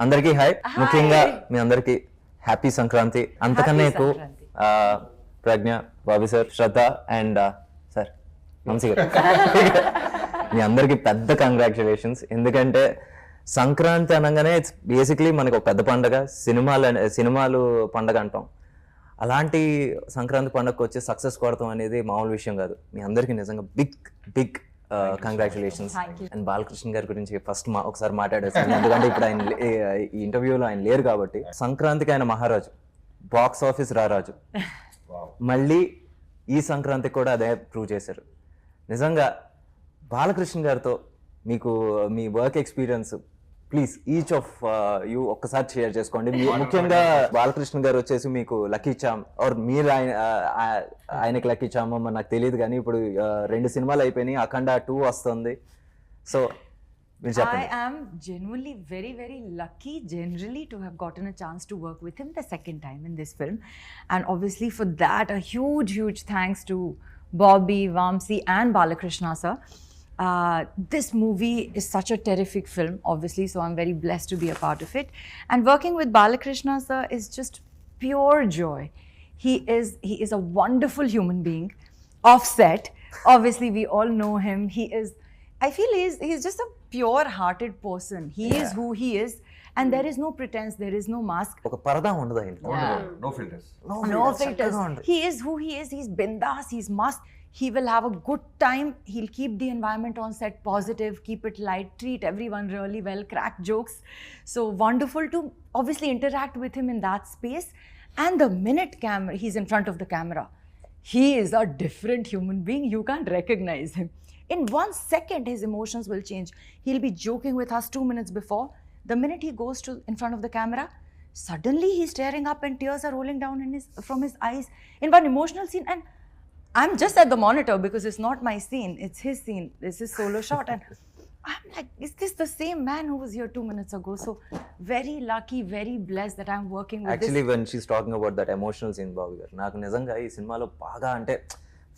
అందరికీ హాయ్. ముఖ్యంగా మీ అందరికీ హ్యాపీ సంక్రాంతి. అంతకన్నా ఎక్కువ Pragna, Bobby sir, Shraddha and sir Vamsi garu మీ అందరికీ పెద్ద కంగ్రాచులేషన్స్. ఎందుకంటే సంక్రాంతి అనగానే ఇట్స్ బేసిక్లీ మనకు ఒక పెద్ద పండగ, సినిమాలు పండగ అంటాం. అలాంటి సంక్రాంతి పండుగకు వచ్చి సక్సెస్ కొడతాం అనేది మామూలు విషయం కాదు. మీ అందరికీ నిజంగా బిగ్ కంగ్రాచులేషన్స్. అండ్ బాలకృష్ణ గారి గురించి ఫస్ట్ ఒకసారి మాట్లాడేస్తాను, ఎందుకంటే ఇప్పుడు ఆయన ఈ ఇంటర్వ్యూలో ఆయన లేరు కాబట్టి. సంక్రాంతికి ఆయన మహారాజు, బాక్స్ ఆఫీస్ రారాజు. మళ్ళీ ఈ సంక్రాంతికి కూడా అదే ప్రూవ్ చేశారు. నిజంగా బాలకృష్ణ గారితో మీకు మీ work experience please each of you ఒక్కసారి షేర్ చేసుకోండి. ముఖ్యంగా బాలకృష్ణ గారు వచ్చేసి మీకు లక్కీ చామ్ ఆర్ మీరు ఆయనకి లక్కీ చామ్ అని నాకు తెలియదు, కానీ ఇప్పుడు 2 సినిమాలు అయిపోయినాయి, అఖండ 2 వస్తుంది. So I am genuinely very lucky generally to have gotten a chance to work with him the second time in this film, and obviously for that a huge thanks to Bobby, Vamsi and Balakrishna sir. This movie is such a terrific film, obviously, so I'm very blessed to be a part of it. And working with Balakrishna sir is just pure joy. He is a wonderful human being. Offset, obviously, we all know him. I feel he's just a pure-hearted person. He is who he is, and there is no pretense, there is no mask. ఒక పరదా ఉండదు ఆయన. No filters. No filters. He is who he is. He's bindas. He's must. He will have a good time. He'll keep the environment on set positive, keep it light, treat everyone really well, crack jokes. So wonderful to obviously interact with him in that space. And the minute he's in front of the camera, he is a different human being. You can't recognize him. In 1 second, his emotions will change. He'll be joking with us 2 minutes before. The minute he goes in front of the camera, suddenly he's tearing up and tears are rolling down from his eyes in one emotional scene. And I'm just at the monitor because it's not my scene, it's his scene, it's his solo shot. And I'm like, is this the same man who was here 2 minutes ago? So very lucky, very blessed that I'm working with Actually, when she's talking about that emotional scene, బాబు గారు, నాకు నిజంగా ఈ సినిమాలో బాగా అంటే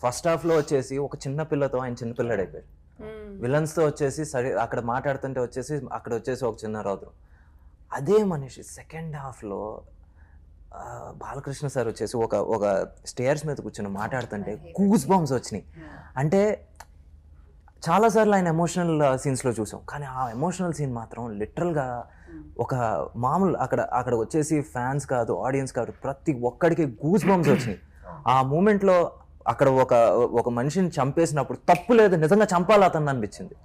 first హాఫ్లో వచ్చేసి ఒక చిన్న పిల్లతో ఆయన చిన్న పిల్లడు అయిపోయాడు. విలన్స్తో వచ్చేసి సరే అక్కడ మాట్లాడుతుంటే వచ్చేసి అక్కడ వచ్చేసి ఒక చిన్న రౌద్రం. అదే మనిషి సెకండ్ హాఫ్లో బాలకృష్ణ సార్ వచ్చేసి ఒక స్టేర్స్ మీద కూర్చొని మాట్లాడుతుంటే గూస్ బంప్స్ వచ్చినాయి. అంటే చాలాసార్లు ఆయన ఎమోషనల్ సీన్స్లో చూసాం, కానీ ఆ ఎమోషనల్ సీన్ మాత్రం లిటరల్గా ఒక మామూలు అక్కడ వచ్చేసి ఫ్యాన్స్ కాదు, ఆడియన్స్ కాదు, ప్రతి ఒక్కడికి గూస్ బంప్స్ వచ్చినాయి. ఆ మూమెంట్లో అక్కడ ఒక మనిషిని చంపేసినప్పుడు తప్పు లేదు, నిజంగా చంపాలి అతను అనిపించింది.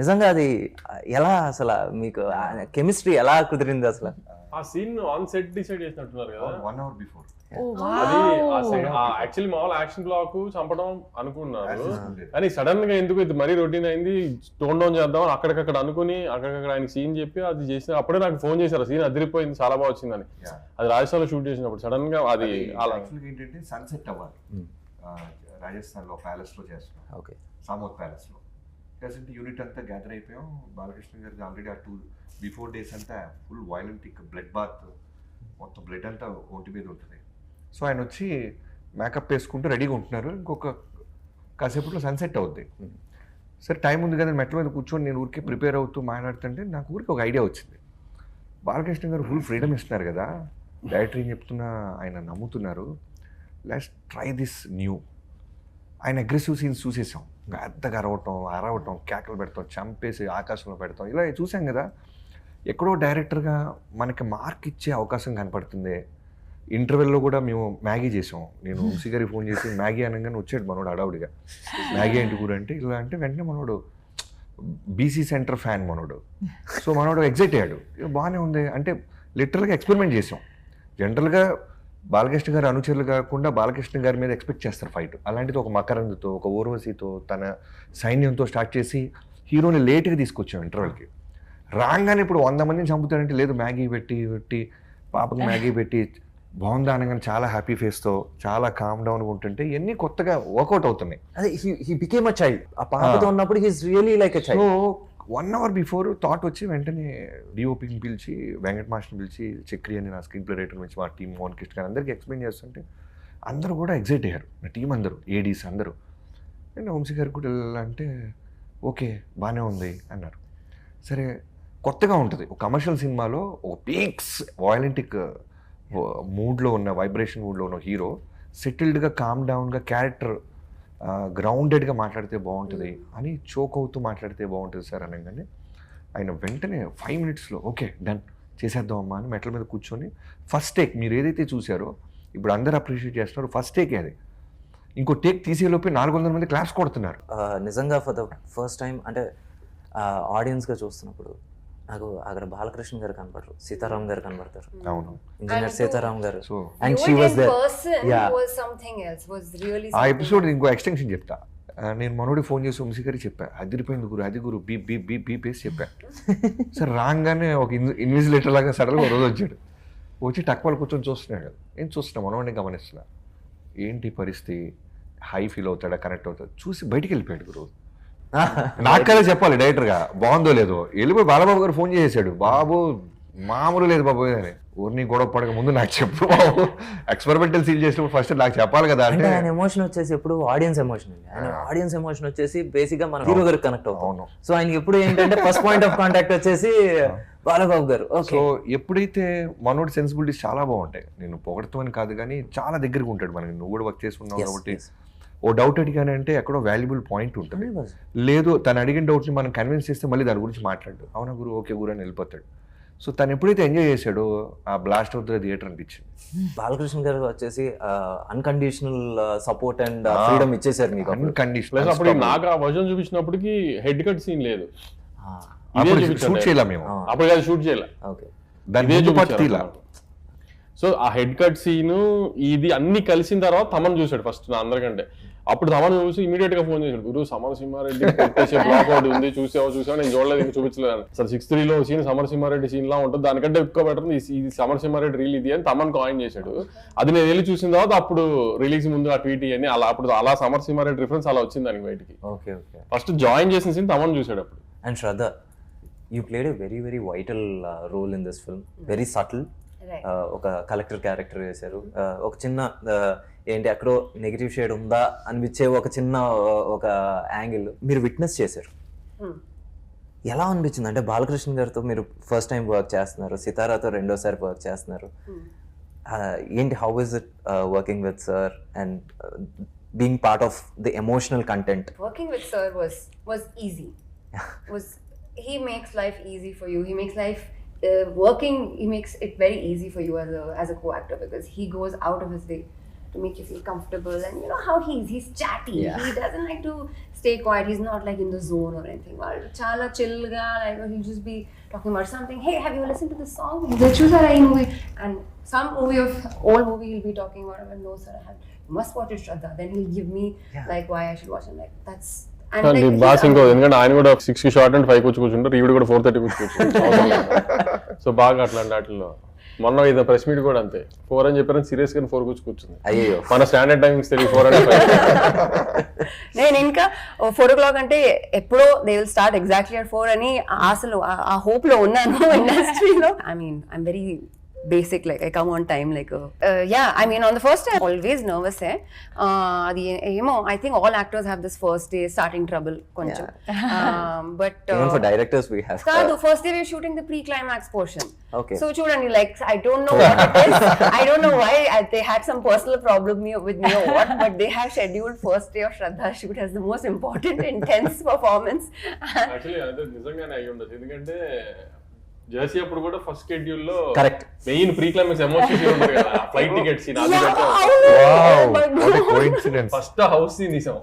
నిజంగా అది ఎలా అసలు మీకు కెమిస్ట్రీ ఎలా కుదిరింది అసలు? ఆ సీన్ ఆన్ సెట్ డిసైడ్ చేసినట్టున్నారు కదా 1 hour before. అది యాక్చువల్లీ మామూలు యాక్షన్ బ్లాక్ చంపడం అనుకున్నారు, కానీ సడన్ గా ఎందుకు ఇది మరీ రొటీన్ అయింది, టోన్ డౌన్ చేద్దాం అక్కడికక్కడ అనుకుని అక్కడికక్కడ ఆయన సీన్ చెప్పి అది చేసిన అప్పుడే నాకు ఫోన్ చేశారు, సీన్ అదిరిపోయింది, చాలా బాగా వచ్చిందని. అది రాజస్థాన్ లో షూట్ చేసినప్పుడు సడన్ గా అది ఏంటంటే సన్సెట్ అవ్వాలి, రాజస్థాన్ లో ప్యాలెస్ లో చేస్తున్నాం. ఓకే, సామోత్ ప్యాలెస్ లో ప్రెసెంట్ యూనిట్ అంతా గ్యాదర్ అయిపోయాం. బాలకృష్ణ గారికి ఆల్రెడీ ఆ 2 before days అంతా ఫుల్ వైలెంట్ బ్లడ్ బాత్, మొత్తం బ్లడ్ అంతా ఒంటి మీద ఉంటుంది. సో ఆయన వచ్చి మేకప్ వేసుకుంటూ రెడీగా ఉంటున్నారు. ఇంకొక కాసేపట్లో సన్సెట్ అవుద్ది. సరే టైం ఉంది కదా, మెట్ల మీద కూర్చొని నేను ఊరికే ప్రిపేర్ అవుతూ మాట్లాడుతుంటే నాకు ఊరికి ఒక ఐడియా వచ్చింది. బాలకృష్ణ గారు ఫుల్ ఫ్రీడమ్ ఇస్తున్నారు కదా, డైరెక్టర్ ఏం చెప్తున్నా ఆయన నమ్ముతున్నారు, లెట్స్ ట్రై దిస్ న్యూ. ఆయన అగ్రెసివ్ సీన్స్ చూసేసాం, పెద్దగా అరవటం, కేకలు పెడతాం, చంపేసి ఆకాశంలో పెడతాం, ఇలా చూసాం కదా. ఎక్కడో డైరెక్టర్గా మనకి మార్క్ ఇచ్చే అవకాశం కనపడుతుంది. ఇంటర్వెల్లో కూడా మేము మ్యాగీ చేసాం. నేను వంశీ గారికి ఫోన్ చేసి మ్యాగీ అనగానే వచ్చాడు మనోడు అడావుడిగా, మ్యాగీ ఏంటి కూడా అంటే ఇలా అంటే వెంటనే మనోడు బీసీ సెంటర్ ఫ్యాన్ మనోడు. సో మనోడు ఎగ్జైట్ అయ్యాడు, బాగానే ఉంది అంటే లిటరల్గా ఎక్స్పెరిమెంట్ చేసాం. జనరల్గా బాలకృష్ణ గారి అనుచరులు కాకుండా బాలకృష్ణ గారి మీద ఎక్స్పెక్ట్ చేస్తారు ఫైట్. అలాంటిది ఒక మకరంద్తో, ఒక ఊర్వశితో, తన సైన్యంతో స్టార్ట్ చేసి హీరోని లేట్గా తీసుకొచ్చాం ఇంటర్వెల్కి. రాగానే ఇప్పుడు 100 మందిని చంపుతారంటే లేదు, మ్యాగీ పెట్టి పాపకి మ్యాగీ పెట్టి బాగుందా అనగానే చాలా హ్యాపీ ఫేస్తో చాలా కామ్ డౌన్గా ఉంటుంటే ఇవన్నీ కొత్తగా వర్కౌట్ అవుతున్నాయి. అదే హీ బికేమ్ అ చైల్డ్. ఆ పాపతో ఉన్నప్పుడు he is really like a child. So 1 hour before thought వచ్చి వెంటనే డిఓపిని పిలిచి, వెంకట్ మాస్టర్ని పిలిచి, చక్రి అని నా స్క్రీన్ ప్లే రైటర్ నుంచి మా టీం మోహన్ కృష్ణ గారు అందరికీ ఎక్స్ప్లెయిన్ చేస్తుంటే అందరూ కూడా ఎగ్జైట్ అయ్యారు, నా టీం అందరూ, ఏడీస్ అందరూ. అండ్ వంశీ గారు కూడా అంటే ఓకే బాగానే ఉంది అన్నారు. సరే కొత్తగా ఉంటుంది. ఒక కమర్షియల్ సినిమాలో ఒక పీక్స్ వాయలెంటిక్ మూడ్లో ఉన్న వైబ్రేషన్ మూడ్లో ఉన్న హీరో సెటిల్డ్గా కామ్ డౌన్గా క్యారెక్టర్ గ్రౌండెడ్గా మాట్లాడితే బాగుంటుంది అని చోక్ అవుతూ మాట్లాడితే బాగుంటుంది సార్ అనగానే ఆయన వెంటనే 5 minutesలో ఓకే డన్ చేసేద్దాం అమ్మా అని మెట్ల మీద కూర్చొని ఫస్ట్ టేక్ మీరు ఏదైతే చూసారో ఇప్పుడు అందరూ అప్రిషియేట్ చేస్తున్నారు, ఫస్ట్ టేకే అది. ఇంకో టేక్ తీసేలోపే 400 మంది క్లాస్ కొడుతున్నారు. నిజంగా ఫర్ ద ఫస్ట్ టైం అంటే ఆడియన్స్గా చూస్తున్నప్పుడు నాకు అక్కడ బాలకృష్ణ గారు కనపడరు, సీతారాం గారు కనపడతారు. అవును, ఇంజనీర్ సీతారాం గారు. So and she was there. ఆ ఎపిసోడ్ ఇంకో ఎక్స్టెన్షన్ చెప్తా. నేను మనోడి ఫోన్ చేసి వంశీ గారికి చెప్పా, అదిరిపోయింది గురు, అది గురు బీ బీ బీ బీ పేసి చెప్పా. సార్ రాగానే ఒక ఇన్విజిలేటర్ లాగా సడన్గా రోజు వచ్చాడు, వచ్చి టక్వాలు కూర్చొని చూస్తున్నాడు. ఏం చూస్తున్నా మనోడిని గమనిస్తున్నా, ఏంటి పరిస్థితి, హై ఫీల్ అవుతాడా కనెక్ట్ అవుతాడు చూసి బయటికి వెళ్ళిపోయాడు గురు. నాకు కదా చెప్పాలి డైరెక్టర్గా బాగుందో లేదో. వెళ్ళిపోయి బాలబాబు గారు ఫోన్ చేసేసాడు, బాబు మామూలు లేదు బాబు అని. ఊరిని గొడవ పడక ముందు నాకు చెప్పు బాబు, ఎక్స్పెరిమెంటల్ సీల్ చేసినప్పుడు ఫస్ట్ నాకు చెప్పాలి కదా అంటే. ఆయన ఎమోషన్ వచ్చేసి ఎప్పుడు ఆడియన్స్ ఎమోషన్ అండి. ఆయన ఆడియన్స్ ఎమోషన్ వచ్చేసి బేసిక్ గా మన హీరో గారికి కనెక్ట్ అవుతాం. సో ఆయన ఎప్పుడు ఏంటంటే ఫస్ట్ పాయింట్ ఆఫ్ కాంటాక్ట్ వచ్చేసి బాలబాబు గారు. సో ఎప్పుడైతే మనోడి సెన్సిబిలిటీస్ చాలా బాగుంటాయి, నేను పొగడతామని కాదు కానీ చాలా దగ్గరగా ఉంటాడు మనకి. నువ్వు కూడా వర్క్ చేసుకున్నావు కాబట్టి ఓ డౌట్ అడిగానే అంటే ఎక్కడో వాల్యుబుల్ పాయింట్ ఉంటుంది. లేదు తను అడిగిన డౌట్ని మనం కన్విన్స్ చేస్తే మళ్ళీ దాని గురించి మాట్లాడు, అవునా గురు ఓకే గురు అని వెళ్ళిపోతాడు. సో తను ఎప్పుడైతే ఎంజాయ్ చేశాడో ఆ బ్లాస్ట్ ఆఫ్ ద థియేటర్ అనిపించింది. బాలకృష్ణ గారు వచ్చేసి అన్కండిషనల్ సపోర్ట్ అండ్ ఫ్రీడమ్ ఇచ్చేసారు మీకు. అన్కండిషనల్. అప్పుడు నాకు ఆ వర్జన్ చూపించినప్పటికి హెడ్ కట్ సీన్ లేదు, షూట్ చేయలే మేము, అప్పుడు కాదు షూట్ చేయలే. సో ఆ హెడ్ కట్ సీన్ ఇది అన్ని కలిసిన తర్వాత తమన్ చూసాడు ఫస్ట్ నా అందరికంటే. అప్పుడు తమన్ చూసి ఇమీడియట్ గా ఫోన్ చేశాడు, గురు సమరసింహారెడ్డి పెట్టేసే బ్లాక్ అవుట్ ఉంది, చూసావు నేను చూడలేదు, ఇంకా చూపించలేదు. అసలు 6:3లో సీన్ సమరసింహారెడ్డి సీన్ లా ఉంటుంది, దానికంటే ఎక్కువ బెటర్ ఇది సమరసింహారెడ్డి రీల్ ఇది అని తమన్ కాయిన్ చేశాడు. అది నేను వెళ్ళి చూసిన తర్వాత అప్పుడు రిలీజ్ ముందు ఆ ట్వీట్ అని అలా అప్పుడు అలా సమరసింహారెడ్డి రిఫరెన్స్ అలా వచ్చింది దానికి బయటికి. ఫస్ట్ జాయిన్ చేసిన సీన్ తమన్ చూసాడు అప్పుడు. And Shraddha, you played a very very vital role in this film, very subtle. ఒక కలెక్టర్ క్యారెక్టర్ వేశారు. ఒక చిన్న ఏంటి అక్కడో నెగిటివ్ షేడ్ ఉందా అనిపించే ఒక చిన్న ఒక యాంగిల్ మీరు విట్నెస్ చేశారు. ఎలా అనిపించింది అంటే బాలకృష్ణ గారితో మీరు ఫస్ట్ టైం వర్క్ చేస్తున్నారు, సితారాతో రెండోసారి వర్క్ చేస్తున్నారు, ఏంటి how is it working with sir and being part of the emotional content? Working with sir was easy. He makes life easy for you. He makes life he makes it very easy for you as a co-actor, because he goes out of his way to make you feel comfortable. And you know how he's chatty. Yeah. He doesn't like to stay quiet. He's not like in the zone or anything. Chala chill ga, like he'll just be talking about something. Hey, have you listened to this song? The Chusara movie, and some old movie he'll be talking about. I'm like, no sir, I have. You must watch it, Shraddha. Then he'll give me like why I should watch it. Like that's. Boss ఇంకో ఎందుకంటే ఆయన కూడా 6 short and 5 కూర్చుంటారు, ఈవిడ కూడా 4:30 కూర్చుంటారు. So బాగా అట్లాంటి వాటిల్లో మొన్న ఇది ప్రెస్ మీట్ కూడా అంతే 4 అని చెప్పారని సీరియస్ గా 4 కూర్చుంది. అయ్యో మన స్టాండర్డ్ టైమింగ్స్ తెలియదు 4 and 5. నేను ఇంకా 4 o'clock అంటే ఎప్పుడో they will start exactly at 4 అని ఆశలో ఆ హోప్ లో ఉన్నాను ఇండస్ట్రీలో. I mean I'm very basic, like I come on time, like yeah, I mean on the first day always nervous I think all actors have this first day starting trouble koncham. But even for directors we have the first day we're shooting the pre-climax portion. Okay, so chudandi, like I don't know what it is. I don't know why they had some personal problem with me or what, but they have scheduled first day of Shraddha shoot as the most important intense performance. Actually adu nijangane ayi undadu ఎందుకంటే Jersey అప్పుడు కూడా first schedule లో correct main pre climax emotion scene ఉంటుంది కదా, flight ticket scene అది first house scene తీసాం.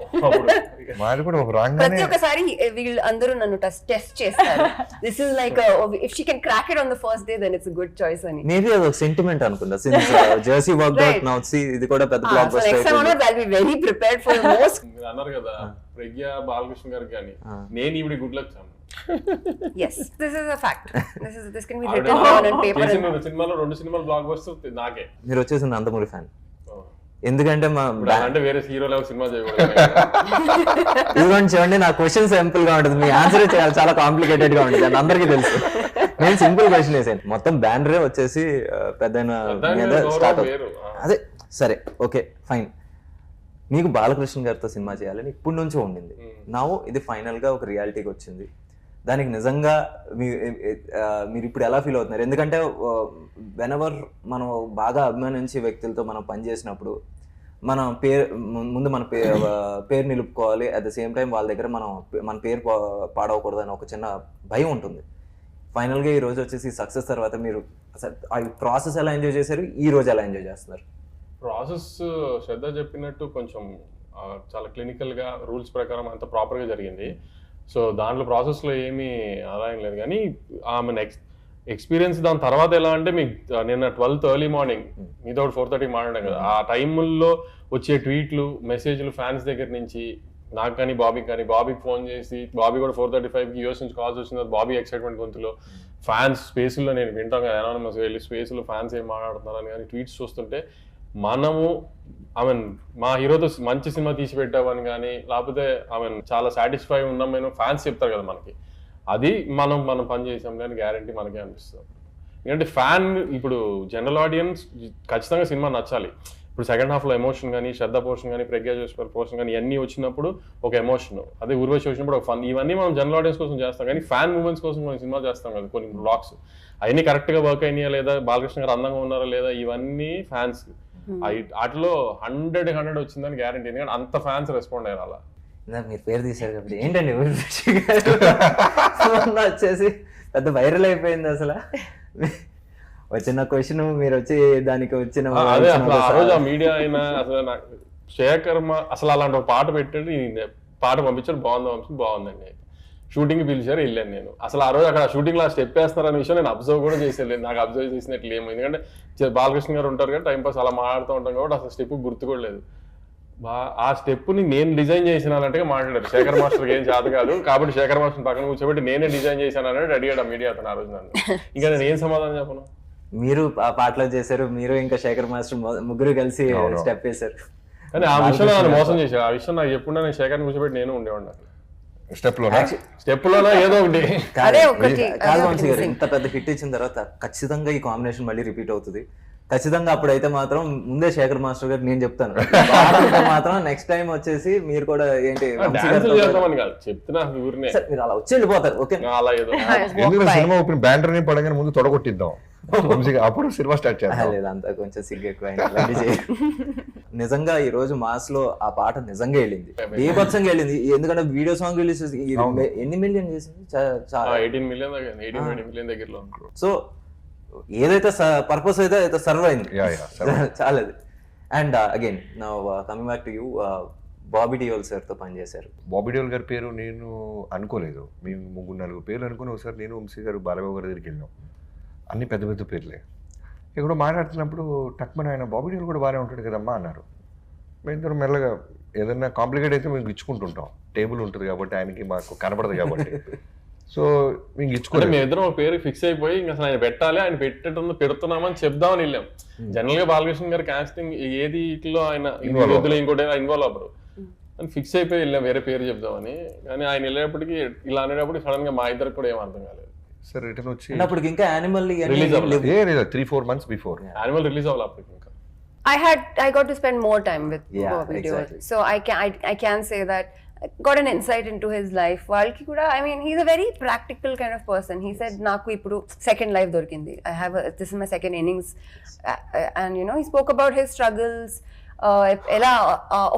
మాది కూడా ఒక ప్రతి ఒక్కసారి వీళ్ళు అందరూ నన్ను టెస్ట్ చేస్తారు. This is like if she can crack it on the first day then it's a good choice అని. మేబీ అది ఒక సెంటిమెంట్ అనుకుంటా, since Jersey worked out now see ఇది కూడా పెద్ద blockbuster. Next time I will be very prepared for the most. అన్నారు కదా ప్రజ్ఞ బాలకృష్ణ గారికి కానీ నేను ఈవిడ గుడ్ లక్ చాను. Yes, this is a fact. This can be written down on paper. సినిమాలో 2 సినిమాలు బ్లాక్ బస్టర్ నాకే. మీరు వచ్చేసి నందమూరి ఫ్యాన్ ఎందుకంటే మా అంటే వేరే హీరోలు సినిమా చేయకూడదు. ఇదిగోండి చూడండి, నా క్వశ్చన్ సింపుల్ గా ఉంటుంది, మీ ఆన్సర్ చాలా కాంప్లికేటెడ్ గా ఉంటుంది, అని అందరికీ తెలుసు. నేను సింపుల్ క్వశ్చన్ వేసాను, మొత్తం బ్యానరే వచ్చేసి పెద్దయిన స్టార్ట్ అదే. సరే ఓకే ఫైన్, మీకు బాలకృష్ణ గారితో సినిమా చేయాలని ఇప్పటి నుంచో ఉండింది. నా ఇది ఫైనల్ గా ఒక రియాలిటీకి వచ్చింది. దానికి నిజంగా మీరు ఇప్పుడు ఎలా ఫీల్ అవుతున్నారు? ఎందుకంటే వెనెవర్ మనం బాగా అభిమానించే వ్యక్తులతో మనం పనిచేసినప్పుడు మన ముందు మన పేరు నిలుపుకోవాలి, అట్ ద సేమ్ టైం వాళ్ళ దగ్గర మన పేరు పాడవకూడదు అని ఒక చిన్న భయం ఉంటుంది. ఫైనల్గా ఈ రోజు వచ్చేసి సక్సెస్ తర్వాత మీరు ఆ ప్రాసెస్ ఎలా ఎంజాయ్ చేశారు, ఈ రోజు ఎలా ఎంజాయ్ చేస్తున్నారు? ప్రాసెస్ శ్రద్ధ చెప్పినట్టు కొంచెం చాలా క్లినికల్గా రూల్స్ ప్రకారం అంత ప్రాపర్గా జరిగింది. సో దాంట్లో ప్రాసెస్లో ఏమీ ఆదాయం లేదు. కానీ ఆమె ఎక్స్పీరియన్స్ దాని తర్వాత ఎలా అంటే మీకు నిన్న 12th ఎర్లీ మార్నింగ్ మీతో 4:30 మాట్లాడాం కదా, ఆ టైముల్లో వచ్చే ట్వీట్లు మెసేజ్లు ఫ్యాన్స్ దగ్గర నుంచి నాకు కానీ బాబీకి ఫోన్ చేసి, బాబీ కూడా 4:35కి యూఎస్ నుంచి కాల్స్ వచ్చింది, బాబీ ఎక్సైట్మెంట్ గొంతులో ఫ్యాన్స్ స్పేస్లో నేను వింటాం కదా ఎనానమస్ వెళ్ళి స్పేస్లో ఫ్యాన్స్ ఏం మాట్లాడుతున్నారని కానీ ట్వీట్స్ చూస్తుంటే మనము మా హీరోతో మంచి సినిమా తీసి పెట్టామని కానీ లేకపోతే చాలా సాటిస్ఫై ఉన్నాం మేము ఫ్యాన్స్ చెప్తారు కదా మనకి, అది మనం పని చేసాం కానీ గ్యారంటీ మనకే అనిపిస్తుంది. ఎందుకంటే ఫ్యాన్ ఇప్పుడు జనరల్ ఆడియన్స్ ఖచ్చితంగా సినిమా నచ్చాలి. ఇప్పుడు సెకండ్ హాఫ్లో ఎమోషన్ కానీ శ్రద్ధ పోర్షన్ కానీ ప్రజ్ఞా జోష్పల్ పోర్షన్ కానీ ఇవన్నీ వచ్చినప్పుడు ఒక ఎమోషన్, అదే ఊర్వశి వచ్చినప్పుడు ఒక ఫన్, ఇవన్నీ మనం జనరల్ ఆడియన్స్ కోసం చేస్తాం. కానీ ఫ్యాన్ మూమెంట్స్ కోసం మనం సినిమా చేస్తాం కదా, కొన్ని బ్లాగ్స్ అవన్నీ కరెక్ట్గా వర్క్ అయినాయా లేదా, బాలకృష్ణ గారు అందంగా ఉన్నారా లేదా, ఇవన్నీ ఫ్యాన్స్ వాటిలో 100 వచ్చిందని గ్యారంటీ. ఎందుకంటే అంత ఫ్యాన్స్ రెస్పాండ్ అయ్యారు. అలా మీరు పేరు తీశారు కాబట్టి ఏంటండి వచ్చేసి పెద్ద వైరల్ అయిపోయింది అసలు. వచ్చిన క్వశ్చన్ మీరు వచ్చి దానికి వచ్చిన అదే అసలు ఆ రోజు ఆ మీడియా అయినా అసలు నాకు శేఖర్ అసలు అలాంటి ఒక పాట పెట్టాడు, పాట పంపించాడు, బాగుందండి. షూటింగ్ పిలిచారు, వెళ్ళాను నేను. అసలు ఆ రోజు అక్కడ షూటింగ్ లో స్టెప్ వేస్తారనే విషయం నేను అబ్జర్వ్ కూడా చేసేది, నాకు అబ్జర్వ్ చేసినట్లు ఏమో. ఎందుకంటే బాలకృష్ణ గారు ఉంటారు కదా టైం పాస్ అలా మాట్లాడుతూ ఉంటాం కాబట్టి అసలు స్టెప్ గుర్తుకోలేదు. ఆ స్టెప్ ని నేను డిజైన్ చేసినట్టుగా మాట్లాడారు. శేఖర్ మాస్టర్కి ఏం చేత కాదు కాబట్టి శేఖర్ మాస్టర్ పక్కన కూర్చోబెట్టి నేనే డిజైన్ చేశాను అనేది అడిగాడు మీడియా అతను ఆ రోజు నన్ను. ఇంకా నేను ఏం సమాధానం చెప్పను? మీరు ఆ పాటలో చేశారు, మీరు ఇంకా శేఖర్ మాస్టర్ ముగ్గురు కలిసి స్టెప్ వేశారు. కానీ ఆ విషయంలో నన్ను మోసం చేశారు. ఆ విషయం నాకు ఎప్పుడు నేను శేఖర్ కూర్చోబెట్టి నేను ఉండేవాడిని స్టెప్ లోనే ఏదో ఒకటి. కాదు వంశీ గారు, ఇంత పెద్ద హిట్ ఇచ్చిన తర్వాత ఖచ్చితంగా ఈ కాంబినేషన్ మళ్ళీ రిపీట్ అవుతుంది ఖచ్చితంగా. అప్పుడైతే మాత్రం ముందే శేఖర్ మాస్టర్ గారు నేను చెప్తాను మాత్రం నెక్స్ట్ టైం వచ్చేసి మీరు కూడా ఏంటి చెప్తున్నా మీరు అలా వచ్చి వెళ్ళిపోతారు. ఓకే, అలా ఏదో సినిమా ఓపెన్ బ్యానర్ ని పడగానే ముందు తొడగొట్టిద్దాం, అప్పుడు సినిమా స్టార్ట్ చేయాలి. లేదంతా కొంచెం సిగ్గు ఎక్కువ. నిజంగా ఈ రోజు మాస్ లో ఆ పాట నిజంగా వెళ్ళింది, బీభత్సంగా వెళ్ళింది. ఎందుకంటే వీడియో సాంగ్ రిలీజ్ ఎన్ని మిలియన్ చేసింది? 18 మిలియన్ దగ్గరలో. సో ఏదైతే పర్పస్ అయితే సర్వ్ అయింది చాలా. And again now coming back to you, Bobby Deol sir తో పనిచేశారు. బాబీ డియోల్ గారి పేరు నేను అనుకోలేదు, మేము 3-4 పేర్లు అనుకుని ఒకసారి నేను వంశీ గారు బాలబాబు గారి దగ్గరికి వెళ్ళాం. అన్ని పెద్ద పెద్ద పేర్లే. ఇక్కడ మాట్లాడుతున్నప్పుడు టక్మన్ ఆయన బాబీ డియోల్ కూడా బాగానే ఉంటాడు కదమ్మా అన్నారు. మేము మెల్లగా ఏదైనా కాంప్లికేట్ అయితే మేము ఇచ్చుకుంటుంటాం, టేబుల్ ఉంటుంది కాబట్టి ఆయనకి మాకు కనపడదు కాబట్టి. సో మేము ఇచ్చుకుంటే మేము ఇద్దరం ఒక పేరు ఫిక్స్ అయిపోయి ఇంకా అసలు ఆయన పెట్టాలి, ఆయన పెడుతున్నామని చెప్దామని వెళ్ళాం. జనరల్ గా బాలకృష్ణ గారి కాస్టింగ్ ఏది ఇట్లో ఆయన ఇంకోటి ఇన్వాల్వ్ అవ్వరు అని ఫిక్స్ అయిపోయి వెళ్ళాం వేరే పేరు చెప్దామని. కానీ ఆయన వెళ్ళేటప్పటికి ఇలా అనేటప్పుడు సడన్ గా మా ఇద్దరికి కూడా ఏం అర్థం కాలేదు. సార్ రిటర్న్ వచ్చి ఇంకా యానిమల్ రిలీజ్ అవ్వాలి, 3-4 months బిఫోర్ యానిమల్ రిలీజ్ అవ్వాలి అప్పటికి. ఇంకా I got to spend more time with Bobby Deol. So I can say that got an insight into his life. Valki kuda, I mean, he's a very practical kind of person. He said, "Naku ippudu second life dorikindi. This is my second innings," and you know, he spoke about his struggles. Ela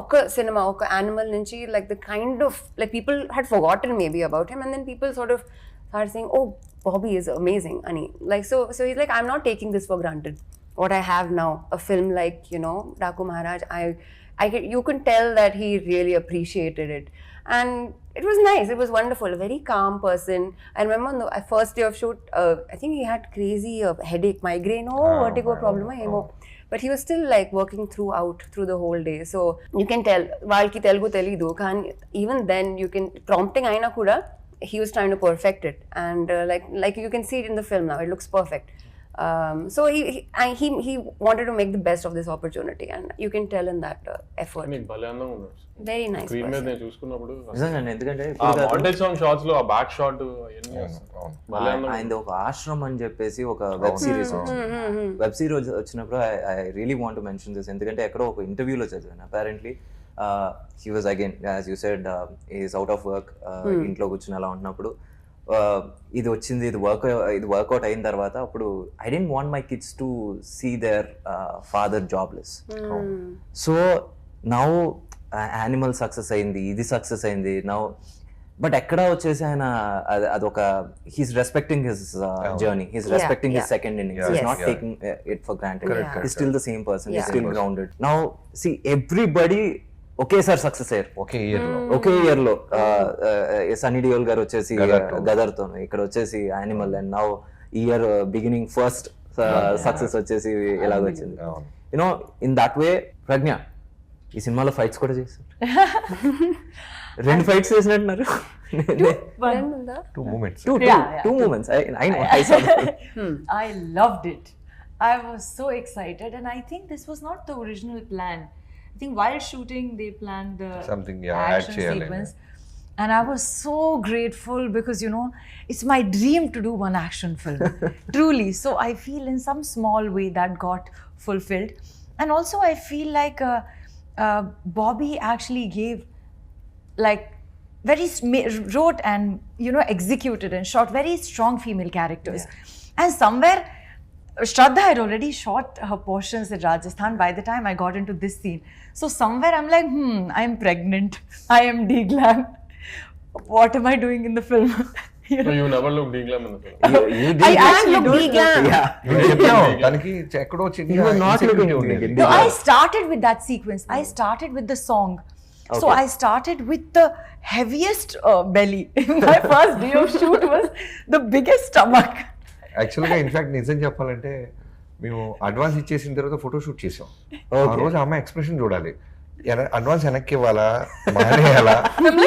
oka cinema, oka animal nunchi, like the kind of like people had forgotten maybe about him, and then people sort of started saying, "Oh, Bobby is amazing," ani like so he's like, "I'm not taking this for granted. What I have now, a film like, you know, Daku Maharaj, you can tell that he really appreciated it, and it was nice. It was wonderful. A very calm person. I remember on the first day of shoot, I think he had crazy headache, migraine, vertigo problem, but he was still like working through the whole day. So you can tell Valki Telugu telidu, kan even then you can prompting aina kuda he was trying to perfect it, and like you can see it in the film now. It looks perfect. So he wanted to make the best of this opportunity, and you can tell in that effort. Very nice. Screen మీద నేను చూసుకున్నప్పుడు ఎందుకంటే montage song shots లో ఆ back shot ఆయన ఒక ఆశ్రమం అని చెప్పేసి ఒక వెబ్ సిరీస్ వచ్చినప్పుడు I really want to mention this. ఎందుకంటే ఎక్కడో ఒక ఇంటర్వ్యూలో చదివాను, apparently he was again, as you said, he is out of work, ఇంట్లో కూర్చుని అలా ఉంటున్నప్పుడు ఇది వచ్చింది, ఇది వర్కౌట్ అయిన తర్వాత అప్పుడు I didn't want my kids to see their father jobless. So now Animal success అయింది, ఇది సక్సెస్ అయింది నౌ, బట్ ఎక్కడ వచ్చేసి ఆయన అదొక he's respecting his journey, he's respecting his second innings, he's not taking it for granted, he's still the same person, he's still grounded. Now see everybody ఒకేసారి success అయ్యారు ఒకే ఇయర్ లో. సన్నీ డియోల్ గారు వచ్చేసి గదర్తో, ఇక్కడ వచ్చేసి animal, and now year beginning first success వచ్చేసి ఎలాగ వచ్చింది. యునో ఇన్ దట్ వే ప్రజ్ఞ ఈ సినిమాలో ఫైట్స్ కూడా చేశారు. 2 ఫైట్స్ చేసినట్టున్నారు. 2 moments. Two moments. I know. I saw that. I loved it. I was so excited, and I think this was not the original plan. I think while shooting they planned the Something, action sequence, and I was so grateful because it's my dream to do one action film. Truly. So I feel in some small way that got fulfilled, and also I feel like Bobby actually gave like wrote and executed and shot very strong female characters. And somewhere Shraddha had already shot her portions in Rajasthan by the time I got into this scene. So somewhere I'm like, I'm pregnant, I am D-Glam, what am I doing in the film? So you never looked D-Glam in the film? I actually look D-Glam. You were not looking. No, I started with that sequence. I started with the song. So I started with the heaviest belly. My first day of shoot was the biggest stomach. యాక్చువల్గా in fact నిజం చెప్పాలంటే మేము advance ఇచ్చేసిన తర్వాత photo shoot చేసాం. ఆ రోజు అమ్మ ఎక్స్ప్రెషన్ చూడాలి, అడ్వాన్స్ వెనక్కి ఇవ్వాలా, మానేయాలా,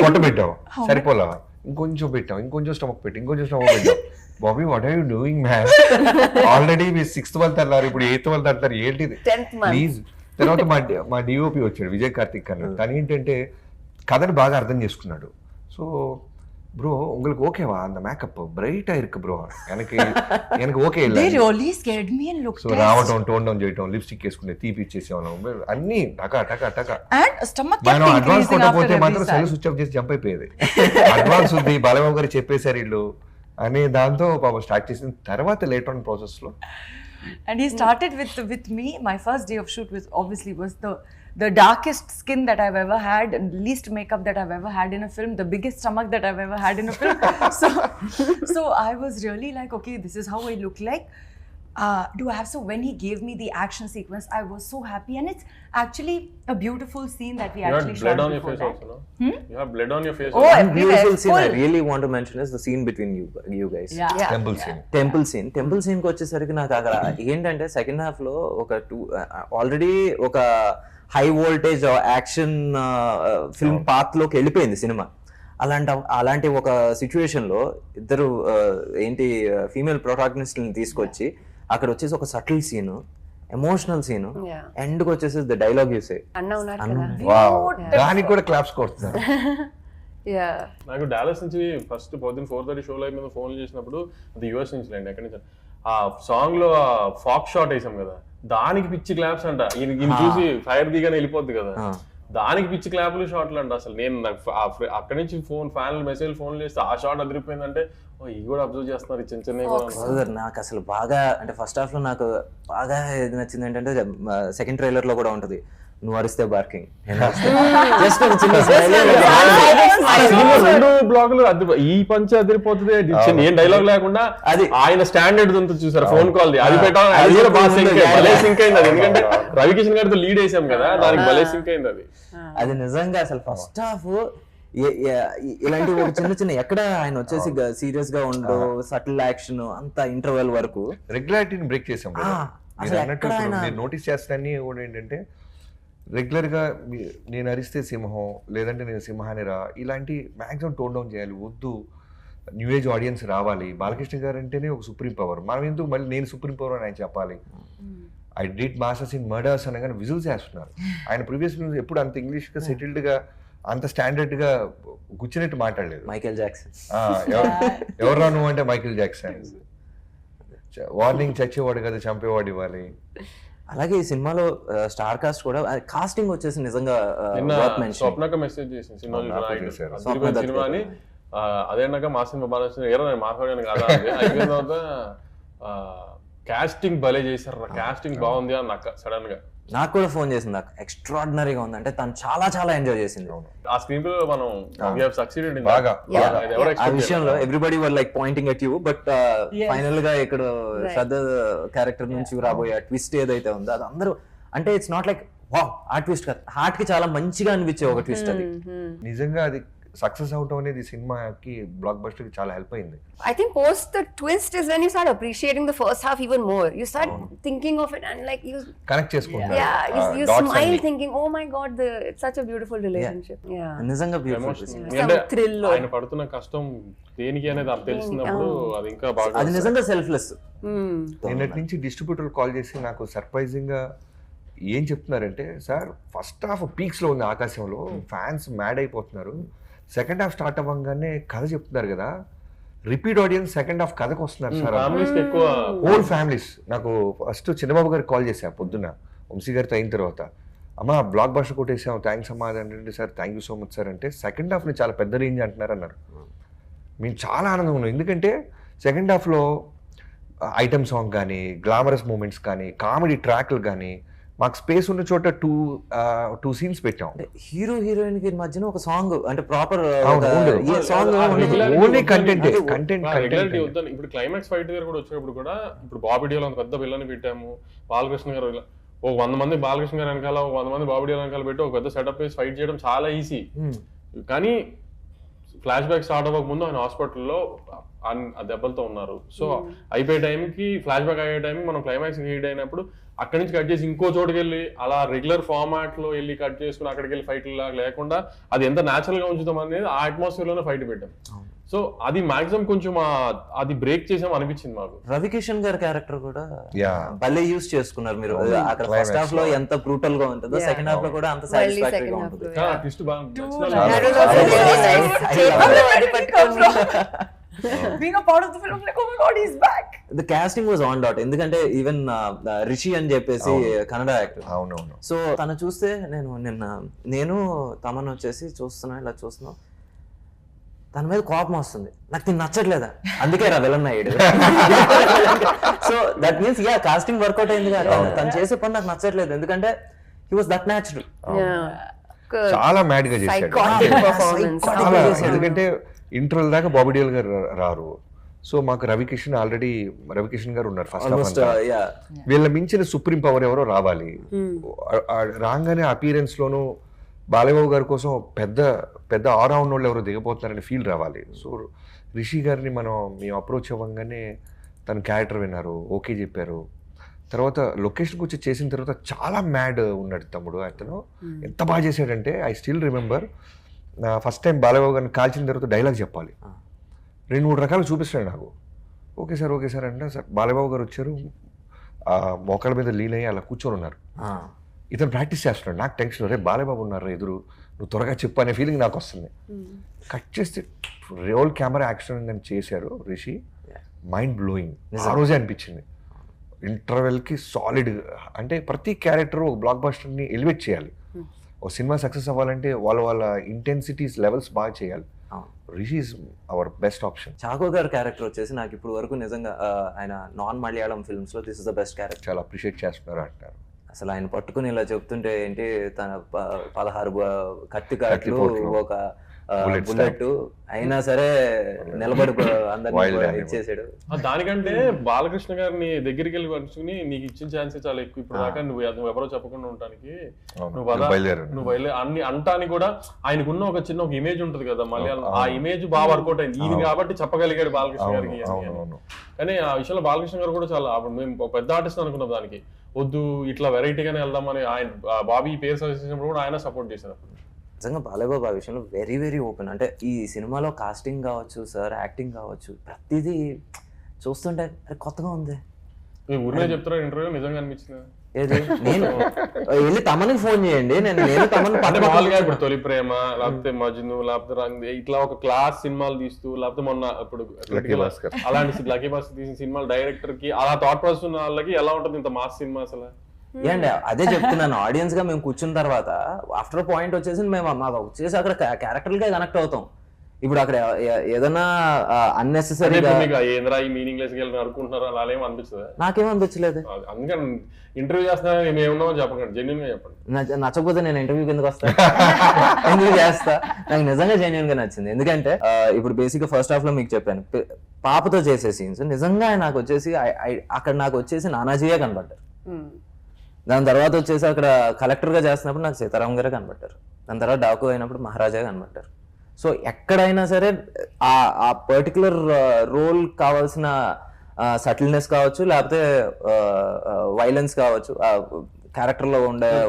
పొట్ట పెట్టాం సరిపోలా, ఇంకొంచెం పెట్టాం, ఇంకొంచెం స్టమక్ పెట్టాం. Bobby what are you doing man, already మీరు 6th month అన్నారు, ఇప్పుడు 8th month అంటారు, ఏంటిది ప్లీజ్. తర్వాత మా డిఓపి వచ్చాడు విజయ్ కార్తిక్ అన్న, తను ఏంటంటే కథని బాగా అర్థం చేసుకున్నాడు. సో బ్రో உங்களுக்கு ஓகேவா அந்த மேக்கப் பிரைட்டா இருக்கு ப்ரோ, எனக்கு ఓకే இல்ல. They really scared me and looked. So రావటం, టోన్ డౌన్ చేయటం, లిప్స్టిక్ వేసుకునే, తీపి ఇచ్చేసేవాళ్ళం అన్ని టకా టకా టకా. And stomach kept మనం అడ్వాన్స్ increasing after కొట్టకపోతే every మాత్రం సెల్ side. స్విచ్ ఆఫ్ చేసి జంప్ అయిపోయేది. అడ్వాన్స్ ఉంది, బాలబాబు గారు చెప్పేశారు ఇల్లు అని దాంతో పాపం స్టార్ట్ చేసిన తర్వాత లేట్ ఆన్ ప్రాసెస్ లో. And he started with me. My first day of shoot was the darkest skin that I've ever had, and least makeup that I've ever had in a film, the biggest stomach that I've ever had in a film. So I was really like, okay, this is how I look like. So when he gave me the action sequence, I was so happy, and it's actually a beautiful scene that we actually shot. You had blood on your before face that. also, no? You have blood on your face Oh, also. One beautiful scene I full. really want to mention is the scene between you guys. Yeah. Temple scene temple scene కి వచ్చేసరికి నాకు అక్కడ ఏంటంటే second half లో ఒక already ఒక high voltage action film path లోకి వెళ్ళిపోయింది సినిమా. అలాంటి ఒక సిచ్యువేషన్ లో ఇద్దరు ఏంటి ఫీమేల్ ప్రొటాగనిస్ట్ తీసుకొచ్చి అక్కడ వచ్చేసి ఒక subtle scene, emotional scene, end కి వచ్చేసి ద డైలాగ్ యూసే అన్న ఉన్నారు కదా. వావ్, దానికి కూడా క్లాప్స్ కొడుతున్నారు. నాకు డాలస్ నుంచి ఫస్ట్ పొద్దున్న 4:30 షోలో మీద ఫోన్ చేసినప్పుడు అది యూఎస్ నుంచి లేండి, ఎక్కడి నుంచి ఆ సాంగ్ లో ఫాక్ షాట్ వేసాం కదా, దానికి పిచ్చి క్లాప్స్ అంట. ఈయన చూసి ఫైర్ దిగానే వెళ్ళిపోద్ది కదా, దానికి పిచ్చి క్లాపులు షాట్లు అంట. అసలు నేను అక్కడి నుంచి ఫ్యాన్లు మెసేజ్ ఫోన్ చేస్తే ఆ షాట్ అదిరిపోయిందంటే ఇవి కూడా అబ్జర్వ్ చేస్తున్నారు చిన్న చిన్న. నాకు అసలు బాగా అంటే ఫస్ట్ హాఫ్ లో నాకు బాగా ఏది నచ్చింది ఏంటంటే సెకండ్ ట్రైలర్ లో కూడా ఉంటది, నువ్వు అరిస్తే బార్కింగ్, జస్ట్ రెండు బ్లాగులు ఈ పంచ అదిరిపోతుంది, ఏం డైలాగ్ లేకుండా అది ఆయన స్టాండర్డ్ అంతా చూసారు. ఫోన్ కాల్ అది పెట్టాలి, అది కూడా బాగా భలే సింక్ అయింది అది. ఎందుకంటే రవికిషన్ గారితో లీడ్ వేసాం కదా, దానికి భలే సింక్ అయింది అది. అది నిజంగా అసలు ఫస్ట్ హాఫ్ ఇలాంటి ఒక చిన్న ఎక్కడ ఆయన వచ్చేసి సీరియస్ గా ఉండు, సటిల్ యాక్షన్ అంతా ఇంటర్వెల్ వరకు రెగ్యులారిటీని బ్రేక్ చేసాం. మీరు నోటీస్ చేస్తాన్ని కూడా ఏంటంటే రెగ్యులర్ గా నేను అరిస్తే సింహం, లేదంటే నేను సింహానిరా, ఇలాంటి మాక్సిమం టోన్ డౌన్ చేయాలి, వద్దు న్యూ ఏజ్ ఆడియన్స్ రావాలి. బాలకృష్ణ గారు అంటేనే ఒక సుప్రీం పవర్, మనం ఎందుకు మళ్ళీ నేను సుప్రీం పవర్ అని ఆయన చెప్పాలి. I did masters in murders అనగానే విజువల్స్ చేస్తున్నారు. ఆయన ప్రీవియస్ న్యూస్ ఎప్పుడు అంత ఇంగ్లీష్ గా సెటిల్డ్ గా అంత స్టాండర్డ్ గా కూర్చున్నట్టు మాట్లాడలేదు. మైకేల్ జాక్సన్ ఎవరు నువ్వు అంటే మైకేల్ జాక్సన్. వార్నింగ్ చచ్చేవాడు కదా, చంపేవాడు ఇవ్వాలి. అలాగే ఈ సినిమాలో స్టార్ కాస్ట్ కూడా కాస్టింగ్ వచ్చేసి నిజంగా స్వప్నక మెసేజ్ చేసింది సినిమా అని అదేనాక మా సినిమా బాగా నచ్చింది, ఏరా నేను మాట్లాడాను కదా అని అయిపోయిన తర్వాత కాస్టింగ్ భలే చేశారు, కాస్టింగ్ బాగుంది అని నాకు సడన్ గా. నాకు కూడా ఫోన్ చేసింది, నాకు ఎక్స్ట్రాడినరీగా ఉంది అంటే తను చాలా చాలా ఎంజాయ్ చేసింది. ఆ స్క్రీన్ ప్లే మనం సక్సీడెడ్ బాగా. ఆ విషయంలో everybody were like pointing at you, but final గా ఇక్కడ శ్రద్ధ క్యారెక్టర్ నుంచి రాబోయే ట్విస్ట్ ఏదైతే ఉందో అది అందరూ అంటే ఇట్స్ నాట్ లైక్ వావ్ ఆ ట్విస్ట్ కాదు, హార్ట్ కి చాలా మంచిగా అనిపించే ఒక ట్విస్ట్ అది. నిజంగా అది సక్సెస్ అవటం అనేది సినిమాకి బ్లాక్ బస్టర్ కి చాలా హెల్ప్ అయింది. I think post the twist is when you start appreciating the first half even more. You start thinking of it and like you connect చేసుకుంటారు. you smile thinking, oh my god, it's such a beautiful relationship. Yeah. నిజంగా thrill. ఆయన పడుతున్న కష్టం దేనికి అనేది అది తెలిసినప్పుడు అది ఇంకా బాగా, అది నిజంగా సెల్ఫ్లెస్. నిన్నటి నుంచి డిస్ట్రిబ్యూటర్ కాల్ చేసి నాకు సర్ప్రైజింగ్ గా ఏం చెప్తున్నారంటే, సార్ ఫస్ట్ హాఫ్ పీక్స్ లో ఉంది ఆకాశంలో, ఫ్యాన్స్ మ్యాడ్ అయిపోతున్నారు, సెకండ్ హాఫ్ స్టార్ట్ అవ్వగానే కథ చెప్తున్నారు కదా, రిపీట్ ఆడియన్స్ సెకండ్ హాఫ్ కథకు వస్తున్నారు సార్, ఎక్కువ హోల్ ఫ్యామిలీస్. నాకు ఫస్ట్ చంద్రబాబు గారికి కాల్ చేశా పొద్దున్న వంశీ గారితో అయిన తర్వాత, అమ్మ బ్లాక్ బస్టర్ కొట్టేసాం థ్యాంక్స్ అమ్మా అంటే, sir thank you so much sir అంటే, సెకండ్ హాఫ్ని చాలా పెద్ద రేంజ్ అంటున్నారు అన్నారు. మేము చాలా ఆనందంగా ఉన్నాం, ఎందుకంటే సెకండ్ హాఫ్లో ఐటమ్ సాంగ్ కానీ, గ్లామరస్ మూమెంట్స్ కానీ, కామెడీ ట్రాక్లు కానీ, మాకు స్పేస్ ఉన్న చోట టూ సీన్స్ పెట్టాం. హీరో హీరోయిన్ కి మధ్యన ఒక సాంగ్ అంటే proper song only content content. ఇప్పుడు క్లైమాక్స్ ఫైట్ దగ్గర కూడా వచ్చినప్పుడు కూడా, ఇప్పుడు బాబిడియోలో అంత పెద్ద విల్లని పెట్టాము, బాలకృష్ణ గారు ఒక 100 మంది బాలకృష్ణ గారు వెనకాల, ఒక 100 మంది బాబిడియోల వెనకాల పెట్టి ఒక పెద్ద సెటప్ వేసి ఫైట్ చేయడం చాలా ఈజీ. కానీ ఫ్లాష్ బ్యాక్ స్టార్ట్ అవ్వక ముందు ఆయన హాస్పిటల్లో ఆ దెబ్బలతో ఉన్నారు. సో అయిపోయే టైంకి ఫ్లాష్ బ్యాక్ అయ్యే టైంకి మనం క్లైమాక్స్ హిట్ అయినప్పుడు అక్కడి నుంచి కట్ చేసి ఇంకో చోటుకి వెళ్ళి అలా రెగ్యులర్ ఫార్మాట్ లో వెళ్ళి కట్ చేసుకుని అక్కడికి వెళ్ళి ఫైట్ లాగా లేకుండా అది ఎంత న్యాచురల్ గా ఉంచుతాం అనేది ఆ అట్మాస్ఫియర్ లోనే ఫైట్ పెట్టాం. సో అది మాక్సిమం కొంచెం అది బ్రేక్ చేసాం అనిపించింది మాకు. రవికిషన్ గారి క్యారెక్టర్ కూడా భలే యూస్ చేసుకున్నారు మీరు. అక్కడ ఫస్ట్ హాఫ్ లో ఎంత బ్రూటల్ గా ఉంటుందో సెకండ్ హాఫ్ లో కూడా అంత సాటిస్ఫాక్టరీ గా ఉంటుంది. Being a part of the film, like, oh my god, he's back. The casting was on dot. ఎందుకంటే ఈవెన్ రిషి అని చెప్పేసి కన్నడ యాక్టర్. అవునవును. సో తను చూస్తే నేను తమన్ వచ్చేసి ఇలా చూస్తున్నాం, తన మీద కోపం వస్తుంది, నాకు తిని నచ్చట్లేదా, అందుకే రా విలన్ అయ్యాడు. So that means casting work out అయింది కదా, తను చేసే పని నాకు నచ్చట్లేదు, ఎందుకంటే హీ వాస్ దట్ న్యాచురల్. చాలా మ్యాడ్ గా చేశాడు. ఎందుకంటే ఇంటర్వెల్ దాకా బాబీ డియోల్ గారు రారు, సో మాకు రవికిషన్ గారు ఉన్నారు ఫస్ట్ హాఫ్. వీళ్ళ మించిన సుప్రీం పవర్ ఎవరో రావాలి. రాగానే అపీరెన్స్ లోను బాలయ్యబాబు గారి కోసం పెద్ద పెద్ద ఆల్రౌండ్ వాళ్ళు ఎవరో దిగబోతున్నారని ఫీల్ రావాలి. సో రిషి గారిని మేము అప్రోచ్ అవ్వగానే తన క్యారెక్టర్ విన్నారు, ఓకే చెప్పారు. తర్వాత లొకేషన్కి వచ్చి చేసిన తర్వాత చాలా మ్యాడ్ ఉన్నాడు తమ్ముడు. అతను ఎంత బాగా చేశాడంటే, I still remember first time Balayya Babu గారిని కాల్చిన తర్వాత డైలాగ్ చెప్పాలి, 2-3 రకాలు చూపిస్తాడు నాకు. ఓకే సార్ అంటే, సార్ బాలయ్యబాబు గారు వచ్చారు, మోకాళ్ళ మీద లీన్ అయ్యి అలా కూర్చొని ఉన్నారు, ఇతను ప్రాక్టీస్ చేస్తున్నాడు. నాకు టెన్షన్, రే బాలయ్యబాబు ఉన్నారు ఎదురు, నువ్వు త్వరగా చెప్పు అనే ఫీలింగ్ నాకు వస్తుంది. కట్ చేస్తే రోల్ కెమెరా యాక్షన్ అని చేశారు రిషి, మైండ్ బ్లోయింగ్. ఆ రోజే అనిపించింది ఇంటర్వెల్కి సాలిడ్. అంటే ప్రతి క్యారెక్టర్ ఒక బ్లాక్ బస్టర్ని ఎలివేట్ చేయాలి. ఒక సినిమా సక్సెస్ అవ్వాలంటే వాళ్ళ ఇంటెన్సిటీస్ లెవెల్స్ బాగా చేయాలి. Rishi is our best option. Chacko గారి క్యారెక్టర్ వచ్చేసి నాకు ఇప్పుడు వరకు నిజంగా ఆయన నాన్ మలయాళం ఫిల్మ్స్ లో this is the best character. చాలా అప్రిషియేట్ చేస్తున్నారు అంటారు. అసలు ఆయన పట్టుకుని ఇలా చెప్తుంటే ఏంటి, తన 16 కత్తి కాట్లు, ఒక బుల్లెట్ అయినా సరే నిలబడి అందరినీ ఇచ్చేసాడు. దానికంటే బాలకృష్ణ గారిని దగ్గరికి వెళ్ళి పరుచుకుని నీకు ఇచ్చిన ఛాన్సే చాలా ఎక్కువ. ఇప్పుడు దాకా నువ్వు ఎవరో చెప్పకుండా ఉండడానికి నువ్వు బయలుదేరి అన్ని అంటానికి కూడా ఆయనకున్న ఒక చిన్న ఇమేజ్ ఉంటుంది కదా మలయాళం, ఆ ఇమేజ్ బాగా వర్కౌట్ అయింది ఇది కాబట్టి చెప్పగలిగాడు బాలకృష్ణ గారికి. కానీ ఆ విషయంలో బాలకృష్ణ గారు కూడా చాలా, మేము పెద్ద ఆర్టిస్ట్ అనుకున్నాం, దానికి వద్దు ఇట్లా వెరైటీగానే వెళ్దామని ఆయన బాబీ పేరు సజెస్ట్ చేసినప్పుడు కూడా ఆయన సపోర్ట్ చేశారు. నిజంగా బాలయ్యబాబు ఆ విషయంలో వెరీ వెరీ ఓపెన్. అంటే ఈ సినిమాలో కాస్టింగ్ కావచ్చు, సార్ యాక్టింగ్ కావచ్చు, ప్రతిదీ చూస్తుంటే కొత్తగా ఉంది. ఊరినే చెప్తారా ఇంటర్వ్యూ నిజంగా అనిపించింది. ఏది నేను వెళ్ళి తమనికి ఫోన్ చేయండి, నేను తమను మామూలుగా ఇప్పుడు తొలి ప్రేమ లేకపోతే మజ్ను లేకపోతే ఇట్లా ఒక క్లాస్ సినిమాలు తీస్తూ, లేకపోతే మొన్న ఇప్పుడు అలాంటి లక్కీ భాస్కర్ తీసిన సినిమాలు డైరెక్టర్ కి అలా థాట్ ప్రాసెస్ ఉన్న వాళ్ళకి ఎలా ఉంటుంది ఇంత మాస్ సినిమా అసలు? ఏండి అదే చెప్తున్నాను, ఆడియన్స్ గా మేము కూర్చున్న తర్వాత ఆఫ్టర్ పాయింట్ వచ్చేసి మేము వచ్చేసి అక్కడ క్యారెక్టర్లకే కనెక్ట్ అవుతాం. ఇప్పుడు అక్కడ ఏదైనా అన్నెసెసరీ ఏంద్రా ఈ మీనింగ్ లెస్ అనుకుంటున్నారు అలా ఏం అనిపిస్తుంది? నాకేం అనిపించలేదు. అందుకని ఇంటర్వ్యూ చేస్తున్నా మేము ఏమున్నామో చెప్పకండి, జెన్యున్ గా చెప్పండి. నచ్చకపోతే నేను ఇంటర్వ్యూకి ఎందుకు వస్తా, ఎందుకు చేస్తా? నాకు నిజంగా జెన్యున్ గా నచ్చింది. ఎందుకంటే ఇప్పుడు బేసిక్ గా ఫస్ట్ హాఫ్ లో మీకు చెప్పాను, పాపతో చేసే సీన్స్ నిజంగా నాకు వచ్చేసి అక్కడ నాకు వచ్చేసి నానాజీయే కనబడ్డారు. దాని తర్వాత వచ్చేసి అక్కడ కలెక్టర్ గా చేస్తున్నప్పుడు నాకు సీతారాం గారే కనబడ్డారు. దాని తర్వాత డాకు అయినప్పుడు మహారాజా కనబడ్డారు. సో ఎక్కడైనా సరే ఆ పర్టికులర్ రోల్ కావాల్సిన సటిల్నెస్ కావచ్చు, లేకపోతే వైలెన్స్ కావచ్చు, క్యారెక్టర్ లో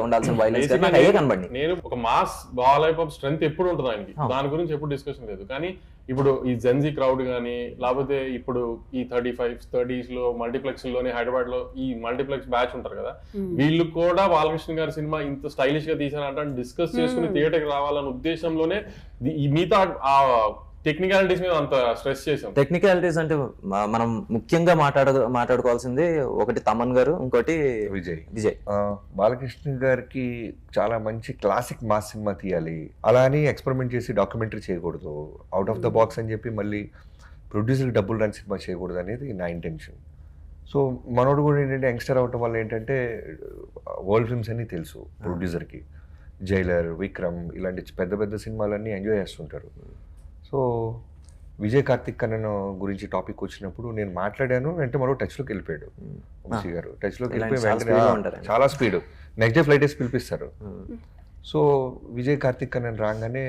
ఉండాల్సిన వైలెన్స్ అయ్యే కనబడి. నేను ఒక మాస్ బాలైప్ ఆఫ్ స్ట్రెంత్ ఎప్పుడు ఉంటుంది ఆయనకి, దాని గురించి ఎప్పుడు డిస్కషన్ లేదు. కానీ ఇప్పుడు ఈ జెన్జీ క్రౌడ్ కానీ, లేకపోతే ఇప్పుడు ఈ 35s 30s లో మల్టీప్లెక్స్ లోనే హైదరాబాద్ లో ఈ మల్టీప్లెక్స్ బ్యాచ్ ఉంటారు కదా, వీళ్ళు కూడా బాలకృష్ణ గారి సినిమా ఇంత స్టైలిష్ గా తీసారంటే డిస్కస్ చేసుకుని థియేటర్కి రావాలన్న ఉద్దేశంలోనే ఈ మిగతా ఆ టెక్నికాలిటీస్ మీద అంత స్ట్రెస్ చేసాం. టెక్నికాలిటీస్ అంటే మనం ముఖ్యంగా మాట్లాడుకోవాల్సింది ఒకటి తమన్ గారు, ఇంకోటి విజయ్. బాలకృష్ణ గారికి చాలా మంచి క్లాసిక్ మాస్ సినిమా తీయాలి, అలా అని ఎక్స్పెరిమెంట్ చేసి డాక్యుమెంటరీ చేయకూడదు, అవుట్ ఆఫ్ ద బాక్స్ అని చెప్పి మళ్ళీ ప్రొడ్యూసర్కి డబ్బులు రాని సినిమా చేయకూడదు అనేది నా ఇంటెన్షన్. సో మనోడు కూడా ఏంటంటే యంగ్స్టర్ అవటం వల్ల ఏంటంటే వరల్డ్ ఫిల్మ్స్ అన్నీ తెలుసు ప్రొడ్యూసర్కి, జైలర్, విక్రమ్ ఇలాంటి పెద్ద పెద్ద సినిమాలన్నీ ఎంజాయ్ చేస్తుంటారు. సో విజయ్ కార్తిక్ కన్నన్ గురించి టాపిక్ వచ్చినప్పుడు నేను మాట్లాడాను, వెంటనే మరో టచ్లోకి వెళ్ళిపోయాడు వంశీ గారు. టచ్లోకి వెళ్ళిపోయి వెంటనే చాలా స్పీడ్, నెక్స్ట్ డే ఫ్లైట్ వేసి పిలిపిస్తారు. సో విజయ్ కార్తిక్ కన్నన్ రాగానే,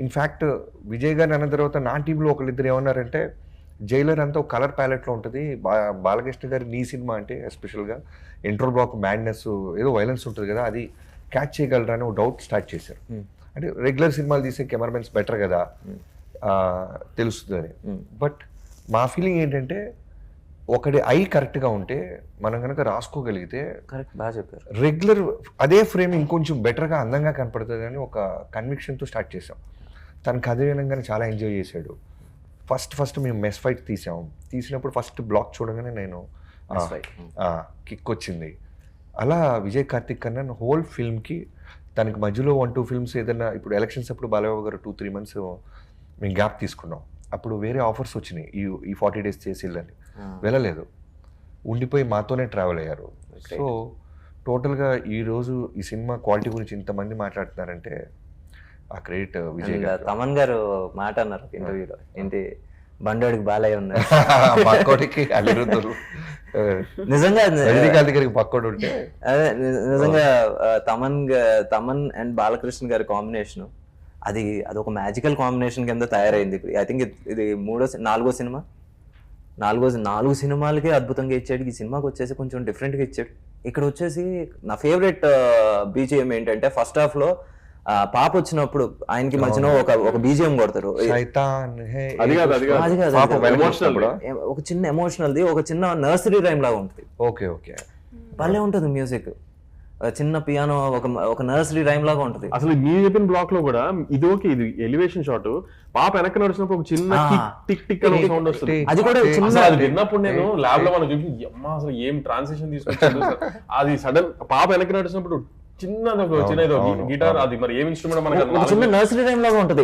ఇన్ఫ్యాక్ట్ విజయ్ గారిని అన్న తర్వాత నా టీంలో ఒకళ్ళిద్దరు ఏమన్నారంటే, జైలర్ అంతా ఒక కలర్ ప్యాలెట్లో ఉంటుంది, బాలకృష్ణ గారి నీ సినిమా అంటే ఎస్పెషల్గా ఇంట్రో బ్లాక్ మ్యాడ్నెస్ ఏదో వైలెన్స్ ఉంటుంది కదా, అది క్యాచ్ చేయగలరా అని ఒక డౌట్ స్టార్ట్ చేశారు. అంటే రెగ్యులర్ సినిమాలు తీసే కెమెరామెన్స్ బెటర్ కదా తెలుస్తుందని. బట్ మా ఫీలింగ్ ఏంటంటే ఒకటి ఐ కరెక్ట్గా ఉంటే మనం కనుక రాసుకోగలిగితే కరెక్ట్, బాగా చెప్పారు, రెగ్యులర్ అదే ఫ్రేమ్ ఇంకొంచెం బెటర్గా అందంగా కనపడుతుంది అని ఒక కన్విక్షన్తో స్టార్ట్ చేసాం. తనకు అదే విధంగానే చాలా ఎంజాయ్ చేశాడు. ఫస్ట్ మేము మెస్ ఫైట్ తీసినప్పుడు ఫస్ట్ బ్లాక్ చూడగానే నేను కిక్ వచ్చింది. అలా విజయ్ కార్తిక్ కన్నా హోల్ ఫిల్మ్కి తనకి మధ్యలో 1-2 ఫిల్మ్స్ ఏదైనా, ఇప్పుడు ఎలక్షన్స్ అప్పుడు బాలబాబు గారు 2-3 months మేము గ్యాప్ తీసుకున్నాం. అప్పుడు వేరే ఆఫర్స్ వచ్చినాయి ఈ 40 days చేసేళ్ళని, వెళ్ళలేదు, ఉండిపోయి మాతోనే ట్రావెల్ అయ్యారు. సో టోటల్గా ఈరోజు ఈ సినిమా క్వాలిటీ గురించి ఇంతమంది మాట్లాడుతున్నారంటే ఆ క్రెడిట్ విజయ్ గారు. తమన్ గారు మాట అన్నారు ఇంటర్వ్యూలో, ఏంటి బండోడికి బాలయ్య ఉన్నారు, పక్కోడికి అనిరుద్ధులు, నిజంగా రజనీకాంత్ పక్కోడు ఉంటే అదే నిజంగా తమన్ అండ్ బాలకృష్ణ గారి కాంబినేషన్ అది ఒక మ్యాజికల్ కాంబినేషన్ కింద తయారైంది. ఐ థింక్ ఇది 4వ సినిమా, 4 సినిమాలకే అద్భుతంగా ఇచ్చాడు. ఈ సినిమాకి వచ్చేసి కొంచెం డిఫరెంట్గా ఇచ్చాడు. ఇక్కడ వచ్చేసి నా ఫేవరెట్ బీజిఎం ఏంటంటే, ఫస్ట్ హాఫ్ లో పాప వచ్చినప్పుడు ఆయనకి మధ్యన ఒక బీజిఎం కొడతారు, ఒక చిన్న ఎమోషనల్ది, ఒక చిన్న నర్సరీ రైమ్ లాగా ఉంటుంది. ఓకే భలే ఉంటుంది మ్యూజిక్, చిన్న పియానో, ఒక నర్సరీ రైమ్ లాగా ఉంటుంది. అసలు మీరు చెప్పిన బ్లాక్ లో కూడా ఇది ఎలివేషన్ షాట్, పాప వెనక్కి నడిచినప్పుడు ఒక చిన్న టిక్ టిక్ అనే సౌండ్ వస్తుంది. అది కూడా అది విన్నప్పుడు నేను ల్యాబ్ లో మనం చూసి అమ్మా అసలు ఏం ట్రాన్సిషన్ తీసుకొచ్చాడు. అది సడన్ పాప వెనక్కి నడిచినప్పుడు చిన్న గిటార్, అది మరి ఏం ఇన్స్ట్రుమెంట్ మనకు చిన్న నర్సరీ రైమ్ లాగా ఉంటుంది,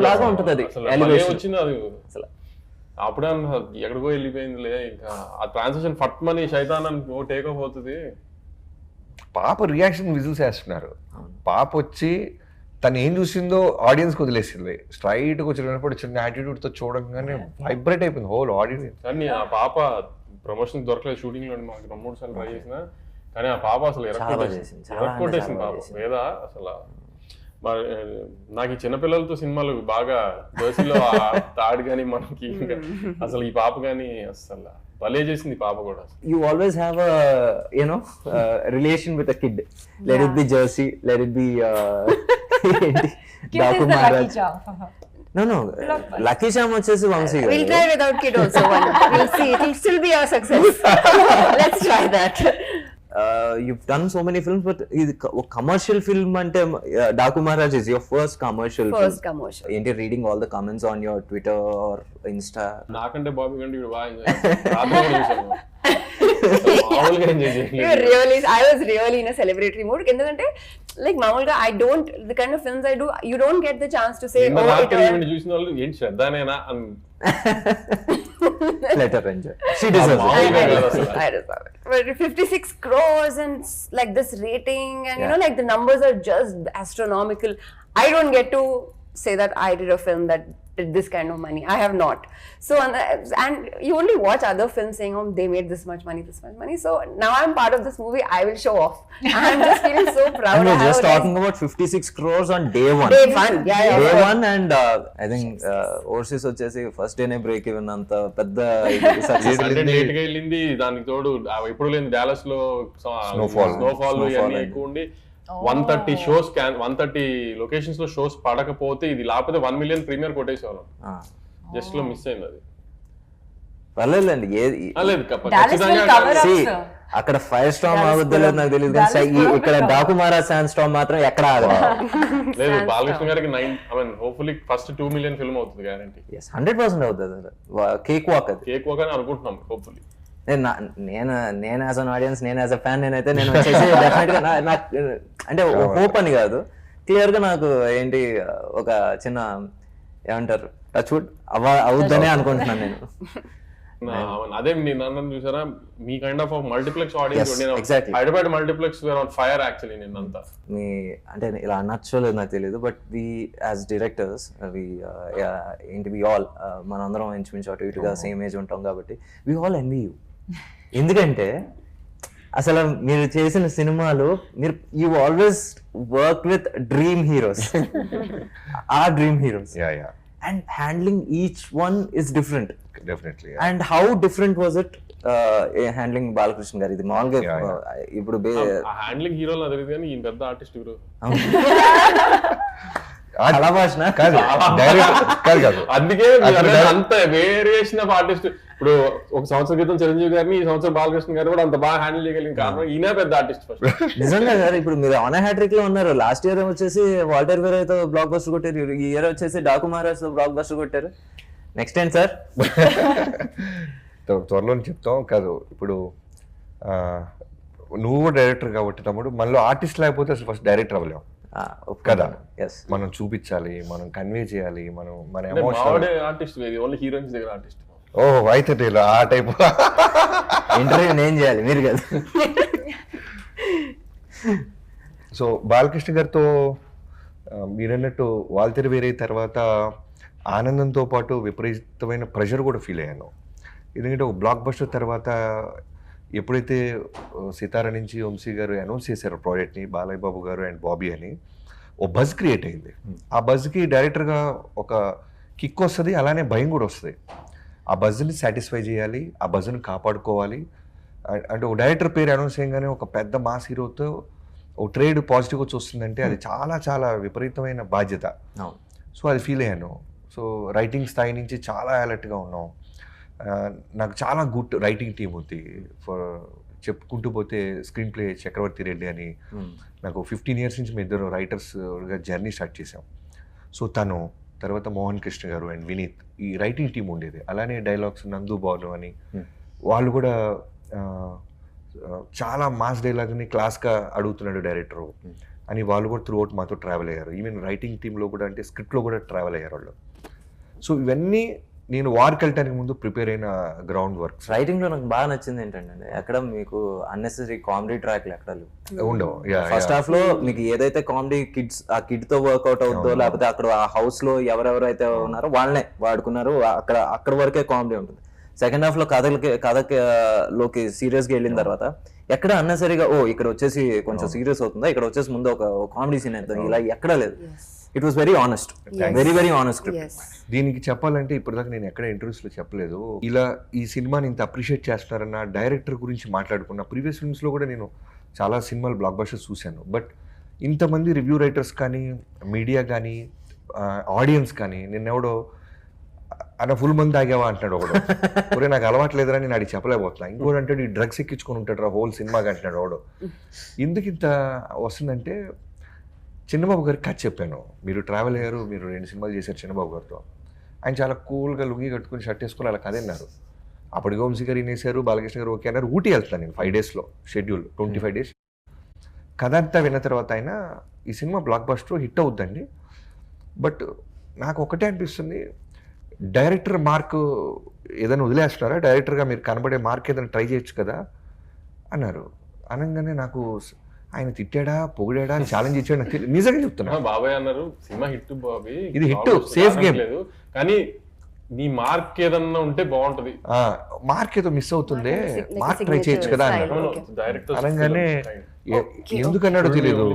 లాగా ఉంటుంది. అది వచ్చింది, అది అసలు అప్పుడే ఎక్కడికో వెళ్ళిపోయిందిలే. ఇంకా ఆ ట్రాన్సిషన్ ఫట్ మనీ శైతాన్ అని టేక్ ఆఫ్ అవుతుంది. పాప రియాక్షన్ విజిల్స్ వేస్తున్నారు. పాప వచ్చి తను ఏం చూసిందో ఆడియన్స్కి వదిలేసింది. స్ట్రైట్గా వచ్చినప్పుడు చిన్న యాటిట్యూడ్తో చూడగానే వైబ్రేట్ అయిపోయింది హోల్ ఆడియన్స్. కానీ ఆ పాప ప్రమోషన్ దొరకలేదు, షూటింగ్ లో మాకు 2-3 సార్లు ట్రై చేసిన, కానీ ఆ పాప అసలు ఎరక్కొట్టేసింది పాప మీద. అసలు నాకు ఈ చిన్నపిల్లలతో సినిమాలు బాగా జర్సీలో తాడు కానీ మనకి అసలు ఈ పాప కానీ అసలు భలే చేసింది పాప కూడా. You always have a relation with a kid. Let it be Jersey, let it be Daku Maharaj. No. Lucky Charm వచ్చేసి వంశీ గారు. We'll try without kid also. We'll see. It will still be a success. Let's try that. You've done so many films, but commercial film ante Daku Maharaj is your first commercial First film. commercial. Ain't you reading all the comments on your Twitter or Insta? నాకంటే బాబీ కంటే ఇప్పుడు బాగా మామూలుగా enjoy చేయాలి. I was really in a celebratory mood. ఎందుకంటే like Mamulga, I don't, the kind of films I do, you don't get the chance to say, నిన్న oh, it రాత్రి all, event చూసిన వాళ్ళు ఏంటి శ్రద్ధనేనా అని Let her enjoy. She deserves I it. deserve it. I deserve it. But 56 crores and like this rating, and you know, like the numbers are just astronomical. I don't get to say that I did a film that did this kind of money. I have not. So, and you only watch other films saying, oh, they made this much money, this much money. So now I'm part of this movie, I will show off. I'm just feeling so proud. And we're I just have, talking about 56 crores on day one. Day one, yeah, yeah. Day yeah. one, and I think overseas వచ్చేసి first డేనే break even అంత పెద్ద అంటే late గా వెళ్ళింది, దానికి తోడు ఎప్పుడు లేని డాలస్ లో స్నోఫాల్ ఇవన్నీ ఎక్కువ ఉండి 130 షోస్ 130 లొకేషన్స్ లో షోస్ పడకపోతే ఇది లేకపోతే 1 million ప్రీమియర్ కొట్టేసేవాళ్ళం. జస్ట్ లో మిస్ అయింది అది. పర్లేదండి లేదు Dallas will cover up, See, sir. అక్కడ 5 storm ఆగుద్దో లేదు నాకు తెలియదు కానీ ఇక్కడ డాకుమారా శాండ్ స్టార్మ్ మాత్రం ఎక్కడ ఆగదు. లేదు బాలకృష్ణ గారికి 9 I mean hopefully first 2 million film అవుతుంది గ్యారంటీ. 100% అవుతుంది. కేక్ వాక్ అది. కేక్ వాక్ అని అనుకుంటున్నాం హోప్ఫుల్లీ. నేను యాజ్ అన్ ఆడియన్స్, నేను యాజ్ అ ఫ్యాన్, నేనైతే నేను వచ్చేసి డెఫినెట్ గా నాకు అంటే హోప్ అని కాదు, క్లియర్ గా నాకు ఏంటి ఒక చిన్న ఏమంటారు టచ్ వుడ్ అవుద్దనే అనుకుంటున్నాను నేను. అదే నన్ను చూసారా, మీ kind of multiplex audience exactly. Hyderabad multiplex on fire actually నిన్నంతా. మీ అంటే ఇలా అనొచ్చో లేదు నాకు తెలియదు, బట్ వి యాజ్ డైరెక్టర్స్ ఏంటి వి ఆల్ మనందరం ఇంచుమించు అటు ఇటుగా సేమ్ ఏజ్ ఉంటాం కాబట్టి వి ఆల్ ఎన్వీ యూ. ఎందుకంటే అసలు మీరు చేసిన సినిమాలు మీరు you always work with dream heroes, ఆ dream heroes, and handling each one is different. Definitely. And how different was it handling Balakrishna గారు? ఇది మామూలుగా ఇప్పుడు హ్యాండ్లింగ్ హీరోలు తెలియదు కానీ ఈయన పెద్ద ఆర్టిస్ట్ హీరో. కళా భాషణ కాదు అందుకే అంత వేరియేషన్ ఆఫ్ ఆర్టిస్ట్. ఇప్పుడు ఒక సంవత్సరం క్రితం చిరంజీవి గారిని, ఈ సంవత్సరం బాలకృష్ణ గారు కూడా అంత బాగా హ్యాండిల్ చేయగలిగిన కారణం ఈయన పెద్ద ఆర్టిస్ట్ ఫస్ట్. నిజంగా సార్, ఇప్పుడు మీరు ఆన్ హ్యాట్రిక్ లో ఉన్నారు. లాస్ట్ ఇయర్ వచ్చేసి వాల్టర్ వేరేతో బ్లాక్ బస్టర్ కొట్టారు, ఈ ఇయర్ వచ్చేసి డాకుమారాస్ బ్లాక్ బస్టర్ కొట్టారు. నెక్స్ట్ ఏంటి సార్? త్వరలో చెప్తాం. కాదు ఇప్పుడు నువ్వు డైరెక్టర్ కాబట్టి తమ్ముడు, మనలో ఆర్టిస్ట్ లేకపోతే అసలు ఫస్ట్ డైరెక్టర్ అవ్వలేము కదా. మనం చూపించాలి, మనం కన్వే చేయాలి, మనం మన ఎమోషన్. ఆర్టిస్ట్ ఓన్లీ హీరోయిన్స్ దగ్గర ఆర్టిస్ట్. ఓహో అయితే ఆ టైప్ ఇంటర్వ్యూ నేను చేయాలి, మీరు కదా. సో బాలకృష్ణ గారితో మీరన్నట్టు వాల్తెర వేరే తర్వాత ఆనందంతో పాటు విపరీతమైన ప్రెషర్ కూడా ఫీల్ అయ్యాను. ఎందుకంటే ఒక బ్లాక్ బస్టర్ తర్వాత ఎప్పుడైతే సితార నుంచి వంశీ గారు అనౌన్స్ చేశారు ప్రాజెక్ట్ని, బాలయ్య బాబు గారు అండ్ బాబీ అని, ఓ బజ్ క్రియేట్ అయింది. ఆ బజ్కి డైరెక్టర్గా ఒక కిక్ వస్తుంది, అలానే భయం కూడా వస్తుంది. ఆ బజ్ని సాటిస్ఫై చేయాలి, ఆ బజ్ని కాపాడుకోవాలి. అంటే ఒక డైరెక్టర్ పేరు అనౌన్స్ చేయగానే ఒక పెద్ద మాస్ హీరోతో ఒక ట్రేడ్ పాజిటివ్గా చూస్తుందంటే అది చాలా చాలా విపరీతమైన బాధ్యత. సో అది ఫీల్ అయ్యాను. సో రైటింగ్ స్థాయి నుంచి చాలా అలర్ట్గా ఉన్నాం. నాకు చాలా గుడ్ రైటింగ్ టీం ఉంది. చెప్పుకుంటూ పోతే స్క్రీన్ ప్లే చక్రవర్తి రెడ్డి అని, నాకు 15 years నుంచి మేము ఇద్దరు రైటర్స్గా జర్నీ స్టార్ట్ చేసాం. సో తను తర్వాత మోహన్ కృష్ణ గారు అండ్ వినీత్, ఈ రైటింగ్ టీం ఉండేది. అలానే డైలాగ్స్ నందు బాను అని, వాళ్ళు కూడా చాలా మాస్ డైలాగ్ని క్లాస్గా అడుగుతున్నాడు డైరెక్టర్ అని వాళ్ళు కూడా త్రూ అవుట్ మాతో ట్రావెల్ అయ్యారు. ఈవెన్ రైటింగ్ టీంలో కూడా, అంటే స్క్రిప్ట్లో కూడా ట్రావెల్ అయ్యారు వాళ్ళు. సో ఇవన్నీ నేను వార్కి వెళ్ళటానికి ముందు ప్రిపేర్ అయిన గ్రౌండ్ వర్క్. రైటింగ్లో నాకు బాగా నచ్చింది ఏంటంటే ఎక్కడ మీకు అన్నెసరీ కామెడీ ట్రాక్లు ఎక్కడ ఉండవు. ఫస్ట్ హాఫ్ లో మీకు ఏదైతే కామెడీ కిడ్స్ ఆ కిడ్ తో వర్కౌట్ అవుతుందో, లేకపోతే అక్కడ ఆ హౌస్ లో ఎవరెవరైతే ఉన్నారో వాళ్ళనే వాడుకున్నారు, అక్కడ వరకే కామెడీ ఉంటుంది. సెకండ్ హాఫ్ లో కథలోకి సీరియస్ గా వెళ్ళిన తర్వాత ఎక్కడ అన్నెసరీగా ఇక్కడ వచ్చేసి కొంచెం సీరియస్ అవుతుందా, ఇక్కడ వచ్చేసి ముందు ఒక కామెడీ సీన్ అవుతుంది, ఇలా ఎక్కడా లేదు. It was very honest, very honest. దీనికి చెప్పాలంటే ఇప్పటిదాకా నేను ఎక్కడ ఇంటర్వ్యూస్లో చెప్పలేదు, ఇలా ఈ సినిమాని ఇంత అప్రిషియేట్ చేస్తారన్న డైరెక్టర్ గురించి మాట్లాడుకున్న. ప్రీవియస్ ఫిల్మ్స్లో కూడా నేను చాలా సినిమాలు బ్లాక్ బస్టర్స్ చూశాను, బట్ ఇంతమంది రివ్యూ రైటర్స్ కానీ, మీడియా కానీ, ఆడియన్స్ కానీ, నిన్నెవడో అన్న ఫుల్ మంది తాగావా అంటున్నాడు ఒకడు. ఒరే నాకు అలవాట్లేదురా నేను అడిగి చెప్పలేకపోతున్నా. ఇంకోటి అంటే ఈ డ్రగ్స్ ఎక్కించుకొని ఉంటాడు రా హోల్ సినిమాగా అంటున్నాడు ఒకడు. ఎందుకు ఇంత వస్తుందంటే, చిన్నబాబు గారికి కథ చెప్పాను, మీరు ట్రావెల్ అయ్యారు, మీరు 2 సినిమాలు చేశారు చిన్నబాబు గారితో. ఆయన చాలా కూల్గా లుంగి కట్టుకుని షర్ట్ వేసుకుని అలా కథ అన్నారు. అప్పటికి వంశీ గారు వినేశారు, బాలకృష్ణ గారు ఓకే అన్నారు. ఊటీ వెళ్తాను నేను 5 days షెడ్యూల్, 25 days. కథ అంతా విన్న తర్వాత అయినా ఈ సినిమా బ్లాక్ బస్టర్ హిట్ అవుద్దండి. బట్ నాకు ఒకటే అనిపిస్తుంది, డైరెక్టర్ మార్క్ ఏదైనా వదిలేస్తున్నారా, డైరెక్టర్గా మీరు కనబడే మార్క్ ఏదైనా ట్రై చేయొచ్చు కదా అన్నారు. అనగానే నాకు ఆయన తిట్టాడా పొగిడాడా అని ఛాలెంజ్ ఇచ్చాడు నాకు తెలియదు. నిజంగా చెప్తున్నా. బాబాయ్ అన్నారు సినిమా హిట్ బాబీ, ఇది హిట్, సేఫ్ గేమ్ లేదు కానీ నీ మార్క్ ఏదన్నా ఉంటే బాగుంటది, మార్క్ ఏదో మిస్ అవుతుంది, మార్క్ ట్రై చేయొచ్చు కదా అన్నారు. డైరెక్టర్ అనగానే ఎందుకన్నాడో తెలియదు,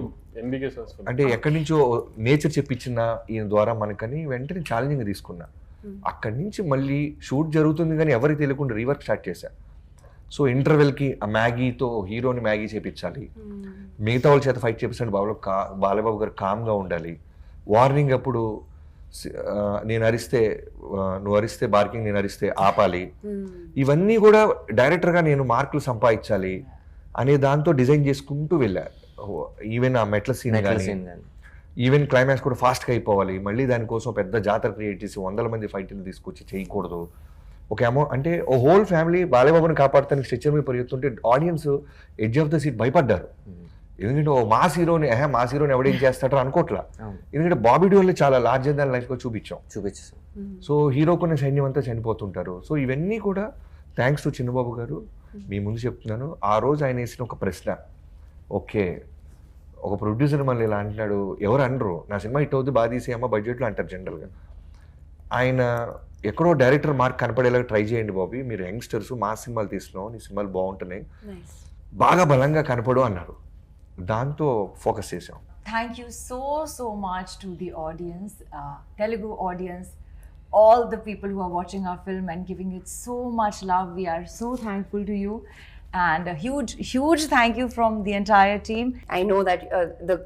అంటే ఎక్కడి నుంచో నేచర్ చెప్పించిన ఈయన ద్వారా మనకని వెంటనే ఛాలెంజింగ్ తీసుకున్నా. అక్కడి నుంచి మళ్ళీ షూట్ జరుగుతుంది కానీ ఎవరికి తెలియకుండా రీవర్క్ స్టార్ట్ చేశా. సో ఇంటర్వెల్కి ఆ మ్యాగీతో హీరోని మ్యాగీ చేపించాలి, మిగతా వాళ్ళ చేత ఫైట్ చేపిస్తాడు బాలబాబు గారు కామ్గా ఉండాలి, వార్నింగ్ అప్పుడు నేను అరిస్తే నువ్వు అరిస్తే బార్కింగ్, నేను అరిస్తే ఆపాలి, ఇవన్నీ కూడా డైరెక్టర్గా నేను మార్కులు సంపాదించాలి అనే దాంతో డిజైన్ చేసుకుంటూ వెళ్ళా. ఈవెన్ ఆ మెట్ల సీన్ కానీ ఈవెన్ క్లైమాక్స్ కూడా ఫాస్ట్గా అయిపోవాలి, మళ్ళీ దానికోసం పెద్ద జాతర క్రియేట్ చేసి 100 మంది ఫైట్ని తీసుకొచ్చి చేయకూడదు. ఒక అంటే ఓ హోల్ ఫ్యామిలీ బాలబాబుని కాపాడుతానికి స్ట్రెచ్చర్ మీద పరిగెత్తుంటే audience edge of the seat భయపడ్డారు. ఎందుకంటే ఓ మాస్ హీరోని ఎవడేం చేస్తాడో అనుకోవట్లా, ఎందుకంటే బాబీ డియోల్ని చాలా లార్జర్ దాన్ లైఫ్గా చూపించాం. సో హీరో కొన్ని సైన్యం అంతా చనిపోతుంటారు. సో ఇవన్నీ కూడా థ్యాంక్స్ టు చిన్నబాబు గారు. మీ ముందు చెప్తున్నాను, ఆ రోజు ఆయన వేసిన ఒక ప్రశ్న, ఓకే ఒక ప్రొడ్యూసర్ మళ్ళీ ఇలా అంటున్నాడు, ఎవరు అనరు నా సినిమా హిట్ అవుతుంది బాగా తీసేయమ్మ బడ్జెట్లో అంటారు జనరల్గా. ఆయన ఎక్కడో డైరెక్టర్ మార్క్ కనపడేలాగా ట్రై చేయండి బాబీ, మీరు యంగ్స్టర్స్ మా సినిమాలు తీస్తున్నావు, నీ సినిమాలు బాగుంటున్నాయి, బాగా బలంగా కనపడు అన్నారు. దాంతో ఫోకస్ చేసాం. Thank you so much to the audience, Telugu audience, all the people who are watching our film and giving it so much love. We are so thankful to you, and a huge thank you from the entire team. I know that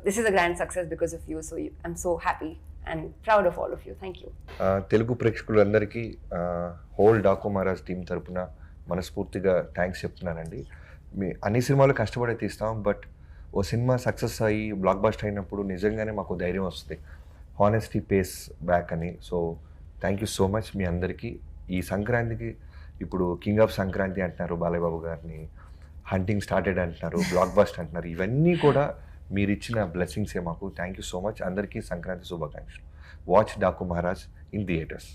this is a grand success because of you, so I'm so happy and proud of all of you. Thank you. Telugu ప్రేక్షకులందరికీ whole Daaku Maharaj team తరపున మనస్ఫూర్తిగా thanks చెప్తున్నానండి. మీ అన్ని సినిమాలు కష్టపడే తీస్తాం, but ఓ సినిమా సక్సెస్ అయ్యి బ్లాక్ బస్టర్ అయినప్పుడు నిజంగానే మాకు ధైర్యం వస్తుంది, హానెస్టీ పేస్ బ్యాక్ అని. So thank you so much మీ అందరికీ. ఈ సంక్రాంతికి ఇప్పుడు కింగ్ ఆఫ్ సంక్రాంతి అంటున్నారు బాలయ్య బాబు గారిని, హంటింగ్ స్టార్టెడ్ అంటున్నారు, బ్లాక్ బస్టర్ అంటున్నారు, ఇవన్నీ కూడా మీరు ఇచ్చిన బ్లెస్సింగ్సే మాకు. Thank you so much. అందరికీ సంక్రాంతి శుభాకాంక్షలు. Watch Daaku Maharaj in theatres.